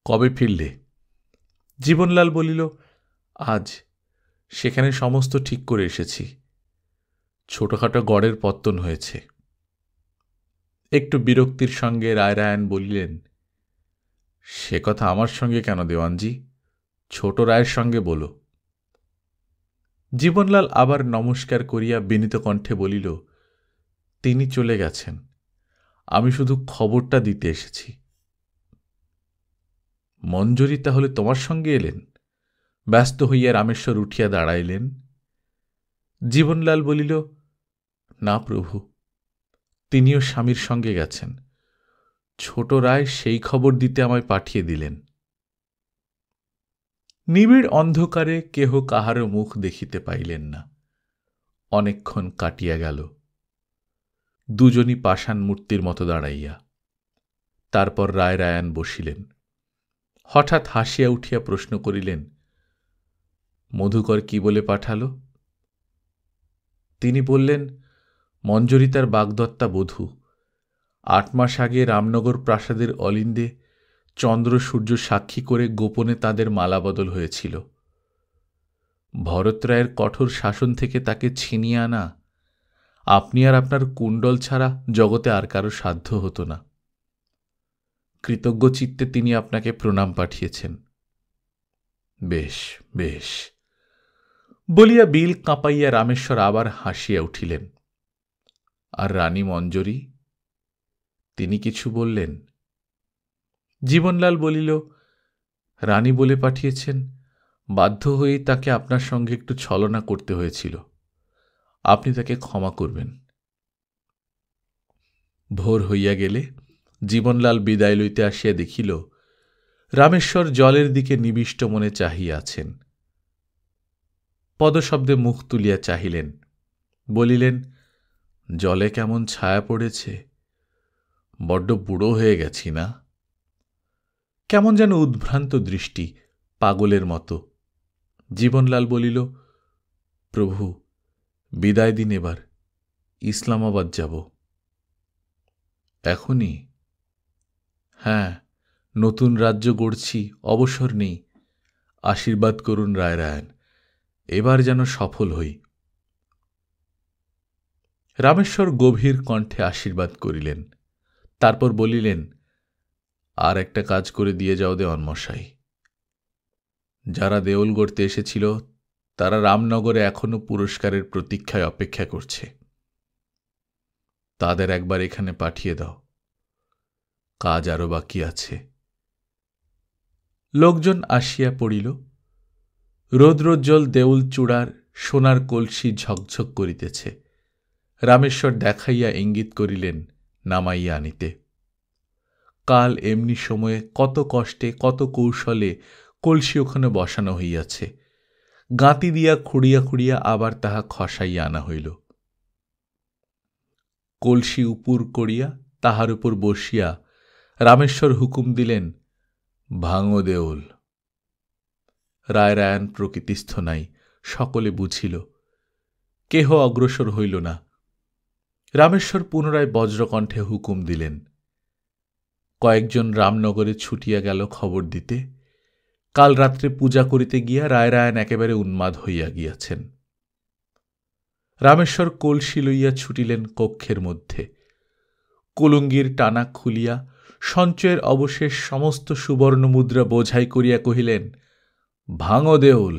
[SPEAKER 1] কবে ফিরলে? জীবনলাল বলিল, আজ। সেখানে সমস্ত ঠিক করে এসেছি। ছোটখাটো গড়ের পত্তন হয়েছে। একটু বিরক্তির সঙ্গে রায়রায়ণ বলিলেন, সে কথা আমার সঙ্গে কেন দেওয়ানজি? ছোট রায়ের সঙ্গে বলো। জীবনলাল আবার নমস্কার করিয়া বিনীত কণ্ঠে বলিল, তিনি চলে গেছেন, আমি শুধু খবরটা দিতে এসেছি। মঞ্জরি তাহলে তোমার সঙ্গে এলেন? ব্যস্ত হইয়া রামেশ্বর উঠিয়া দাঁড়াইলেন। জীবনলাল বলিল, না প্রভু, তিনিও স্বামীর সঙ্গে গেছেন। ছোট রায় সেই খবর দিতে আমায় পাঠিয়ে দিলেন। নিবিড় অন্ধকারে কেহ কাহারও মুখ দেখিতে পাইলেন না। অনেকক্ষণ কাটিয়া গেল, দুজনই পাষাণ মূর্তির মতো দাঁড়াইয়া। তারপর রায়রায়ণ বসিলেন। হঠাৎ হাসিয়া উঠিয়া প্রশ্ন করিলেন, মধুকর কি বলে পাঠাল? তিনি বললেন, মঞ্জরি তার বাগদত্তা বধূ। 8 মাস আগে রামনগর প্রাসাদের অলিন্দে চন্দ্র সূর্য সাক্ষী করে গোপনে তাদের মালাবদল হয়েছিল। ভরত রায়ের কঠোর শাসন থেকে তাকে ছিনিয়ে আনা আপনি আর আপনার কুণ্ডল ছাড়া জগতে আর কারো সাধ্য হতো না। কৃতজ্ঞ চিত্তে তিনি আপনাকে প্রণাম পাঠিয়েছেন। বেশ বেশ বলিয়া বিল কাঁপাইয়া রামেশ্বর আবার হাসিয়া উঠিলেন। আর রানী মঞ্জরি? তিনি কিছু বললেন? জীবনলাল বলিল, রানী বলে পাঠিয়েছেন, বাধ্য হয়েই তাকে আপনার সঙ্গে একটু ছলনা করতে হয়েছিল। আপনি তাকে ক্ষমা করবেন। ভোর হইয়া গেলে জীবনলাল বিদায় লইতে আসিয়া দেখিল, রামেশ্বর জলের দিকে নিবিষ্ট মনে চাহিয়া আছেন। পদশব্দে মুখ তুলিয়া চাহিলেন, বলিলেন, জলে কেমন ছায়া পড়েছে, বড্ড বুড়ো হয়ে গেছি না? কেমন যেন উদ্ভ্রান্ত দৃষ্টি, পাগলের মতো। জীবনলাল বলিল, প্রভু, বিদায় দিন, এবার ইসলামাবাদ যাব। এখনই? হ্যাঁ, নতুন রাজ্য গড়ছি, অবসর নেই। আশীর্বাদ করুন রায়রায়ণ, এবার যেন সফল হই। রামেশ্বর গভীর কণ্ঠে আশীর্বাদ করিলেন। তারপর বলিলেন, আর একটা কাজ করে দিয়ে যাও দেওয়ানমশাই। যারা দেউল গড়তে এসেছিল তারা রামনগরে এখনো পুরস্কারের প্রতীক্ষায় অপেক্ষা করছে। তাদের একবার এখানে পাঠিয়ে দাও, কাজ আরো বাকি আছে। লোকজন আসিয়া পড়িল। রৌদ্রোজ্জ্বল দেউল চূড়ার সোনার কলসি ঝকঝক করিতেছে। রামেশ্বর দেখাইয়া ইঙ্গিত করিলেন নামাইয়া আনিতে। কাল এমনি সময়ে কত কষ্টে কত কৌশলে কলসি ওখানে বসানো হইয়াছে। গাঁতি দিয়া খুঁড়িয়া খুঁড়িয়া আবার তাহা খসাইয়া আনা হইল। কলসি উপুর করিয়া তাহার উপর বসিয়া রামেশ্বর হুকুম দিলেন, ভাঙো দেউল। রায়রায়ণ প্রকৃতিস্থ নাই, সকলে বুঝিল। কেহ অগ্রসর হইল না। রামেশ্বর পুনরায় বজ্রকণ্ঠে হুকুম দিলেন। কয়েকজন রামনগরে ছুটিয়া গেল খবর দিতে। কাল রাত্রে পূজা করিতে গিয়া রায়রায়ণ একেবারে উন্মাদ হইয়া গিয়াছেন। রামেশ্বর কলসি লইয়া ছুটিলেন কক্ষের মধ্যে। কুলুঙ্গির টানা খুলিয়া সঞ্চয়ের অবশেষ সমস্ত সুবর্ণ মুদ্রা বোঝাই করিয়া কহিলেন, ভাঙো দেউল।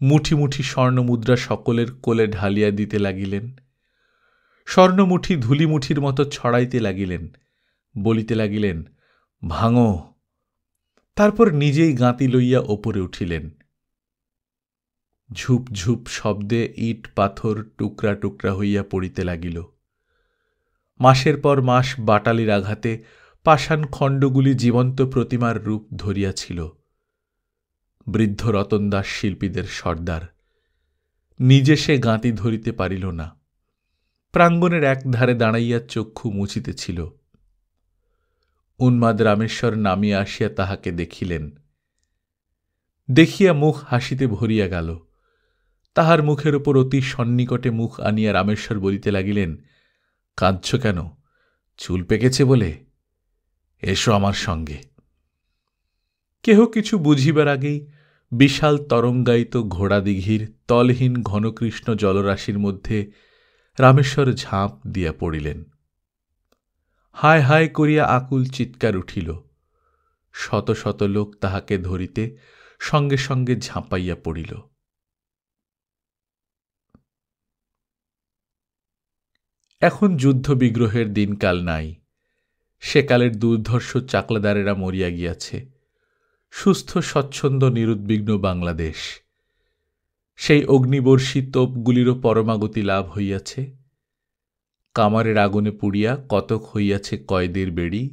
[SPEAKER 1] মুঠি মুঠি স্বর্ণমুদ্রা সকলের কোলে ঢালিয়া দিতে লাগিলেন। স্বর্ণমুঠি ধুলিমুঠির মতো ছড়াইতে লাগিলেন। বলিতে লাগিলেন, ভাঙো। তারপর নিজেই গাঁতি লইয়া ওপরে উঠিলেন। ঝুপ ঝুপ শব্দে ইট পাথর টুকরা টুকরা হইয়া পড়িতে লাগিল। মাসের পর মাস বাটালির আঘাতে পাষাণ খণ্ডগুলি জীবন্ত প্রতিমার রূপ ধরিয়াছিল। বৃদ্ধ রতনদাস শিল্পীদের সর্দার। নিজে সে গাঁতি ধরিতে পারিল না। প্রাঙ্গণের এক ধারে দাঁড়াইয়া চক্ষু মুছিতেছিল। উন্মাদ রামেশ্বর নামিয়া আসিয়া তাহাকে দেখিলেন। দেখিয়া মুখ হাসিতে ভরিয়া গেল। তাহার মুখের উপর অতি সন্নিকটে মুখ আনিয়া রামেশ্বর বলিতে লাগিলেন, কাঁদছ কেন? চুল পেকেছে বলে? এসো আমার সঙ্গে। কেহ কিছু বুঝিবার আগেই বিশাল তরঙ্গায়িত ঘোড়া দিঘির তলহীন ঘনকৃষ্ণ জলরাশির মধ্যে রামেশ্বর ঝাঁপ দিয়া পড়িলেন। হায় হায় করিয়া আকুল চিৎকার উঠিল। শত শত লোক তাহাকে ধরিতে সঙ্গে সঙ্গে ঝাঁপাইয়া পড়িল। এখন যুদ্ধ বিগ্রহের দিনকাল নাই। সেকালের দুর্ধর্ষ চাকলাদারেরা মরিয়া গিয়াছে। সুস্থ স্বচ্ছন্দ নিরুদ্বিগ্ন বাংলাদেশ। সেই অগ্নিবর্ষী তোপগুলিরও পরমাগতি লাভ হইয়াছে। কামারের আগুনে পুড়িয়া কতক হইয়াছে কয়েদের বেড়ি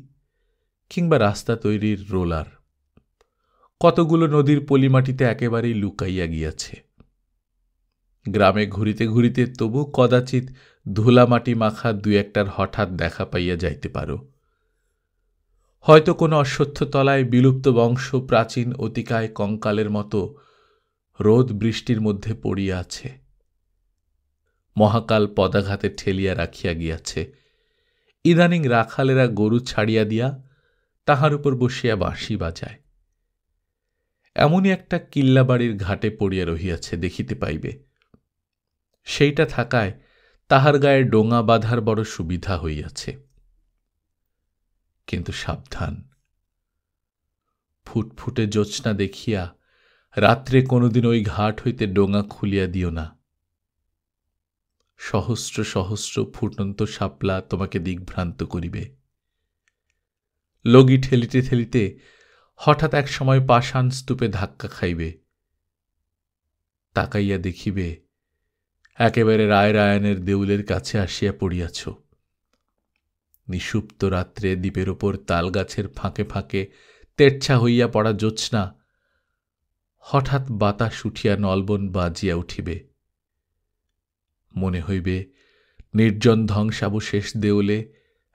[SPEAKER 1] কিংবা রাস্তা তৈরির রোলার। কতগুলো নদীর পলিমাটিতে একেবারেই লুকাইয়া গিয়াছে। গ্রামে ঘুরিতে ঘুরিতে তবু কদাচিৎ ধুলামাটি মাখা দুই একটার হঠাৎ দেখা পাইয়া যাইতে পারো। হয়তো কোনো অশ্বত্থ তলায় বিলুপ্ত বংশ প্রাচীন অতিকায় কঙ্কালের মতো রোদ বৃষ্টির মধ্যে পড়িয়া আছে। মহাকাল পদাঘাতে ঠেলিয়া রাখিয়া গিয়াছে। ইদানিং রাখালেরা গরু ছাড়িয়া দিয়া তাহার উপর বসিয়া বাঁশি বাজায়। এমনই একটা কিল্লাবাড়ির ঘাটে পড়িয়া রহিয়াছে, দেখিতে পাইবে। সেইটা থাকায় তাহার গায়ে ডোঙা বাঁধার বড় সুবিধা হইয়াছে। কিন্তু সাবধান, ফুটফুটে জ্যোৎস্না দেখিয়া রাত্রে কোনোদিন ওই ঘাট হইতে ডোঙা খুলিয়া দিও না। সহস্র সহস্র ফুটন্ত শাপলা তোমাকে দিগ্ভ্রান্ত করিবে। লগি ঠেলিতে ঠেলিতে হঠাৎ এক সময় পাষাণ স্তূপে ধাক্কা খাইবে। তাকাইয়া দেখিবে একেবারে রায়রায়ণের দেউলের কাছে আসিয়া পড়িয়াছ। নিষুপ্ত রাত্রে দ্বীপের ওপর তালগাছের ফাঁকে ফাঁকে তেরছা হইয়া পড়া জ্যোৎস্না হঠাৎ বাতাস উঠিয়া নলবন বাজিয়া উঠিবে। মনে হইবে নির্জন ধ্বংসাবশেষ দেউলে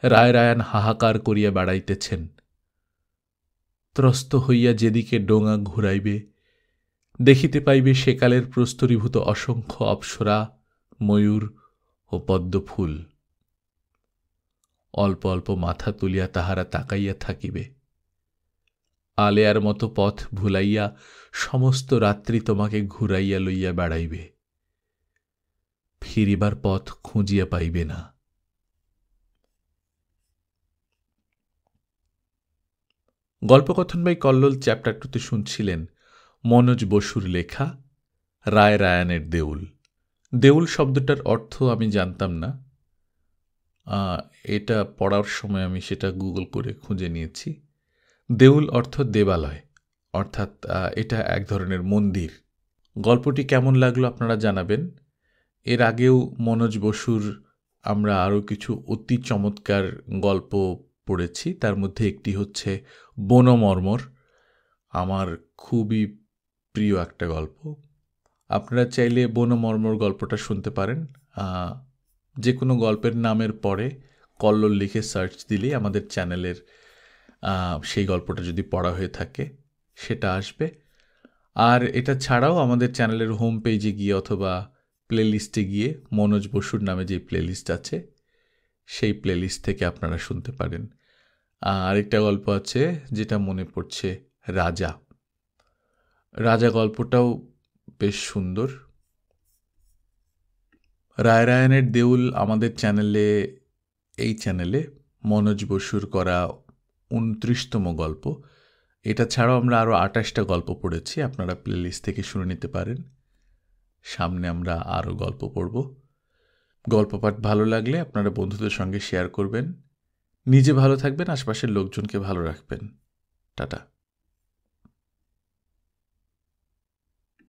[SPEAKER 1] রায়রায়ণ হাহাকার করিয়া বেড়াইতেছেন। ত্রস্ত হইয়া যেদিকে ডোঙা ঘুরাইবে দেখিতে পাইবে সেকালের প্রস্তরীভূত অসংখ্য অপ্সরা, ময়ূর ও পদ্মফুল। অল্প অল্প মাথা তুলিয়া তাহারা তাকাইয়া থাকিবে। আলেয়ার মতো পথ ভুলাইয়া সমস্ত রাত্রি তোমাকে ঘুরাইয়া লইয়া বেড়াইবে। ফিরিবার পথ খুঁজিয়া পাইবে না। গল্পকথন বাই কল্লোল চ্যাপ্টার 2 শুনছিলেন মনোজ বসুর লেখা রায়রায়ণের দেউল। দেউল শব্দটার অর্থ আমি জানতাম না। এটা পড়ার সময় আমি সেটা গুগল করে খুঁজে নিয়েছি। দেউল অর্থ দেবালয়, অর্থাৎ এটা এক ধরনের মন্দির। গল্পটি কেমন লাগলো আপনারা জানাবেন। এর আগেও মনোজ বসুর আমরা আরও কিছু অতি চমৎকার গল্প পড়েছি। তার মধ্যে একটি হচ্ছে বনমর্মর, আমার খুবই প্রিয় একটা গল্প। আপনারা চাইলে বনমর্মর গল্পটা শুনতে পারেন। যে কোনো গল্পের নামের পরে কল্লোল লিখে সার্চ দিলেই আমাদের চ্যানেলের সেই গল্পটা যদি পড়া হয়ে থাকে সেটা আসবে। আর এটা ছাড়াও আমাদের চ্যানেলের হোম পেজে গিয়ে অথবা প্লেলিস্টে গিয়ে মনোজ বসুর নামে যে প্লেলিস্ট আছে সেই প্লেলিস্ট থেকে আপনারা শুনতে পারেন। আরেকটা গল্প আছে যেটা মনে পড়ছে, রাজা। রাজা গল্পটাও বেশ সুন্দর। রায়রায়ণের দেউল আমাদের এই চ্যানেলে মনোজ বসুর করা 29তম গল্প। এটা ছাড়াও আমরা আরও 28টা গল্প পড়েছি, আপনারা প্লেলিস্ট থেকে শুনে নিতে পারেন। সামনে আমরা আরও গল্প পড়ব। গল্প পাঠ ভালো লাগলে আপনারা বন্ধুদের সঙ্গে শেয়ার করবেন। নিজে ভালো থাকবেন, আশপাশের লোকজনকে ভালো রাখবেন। টাটা।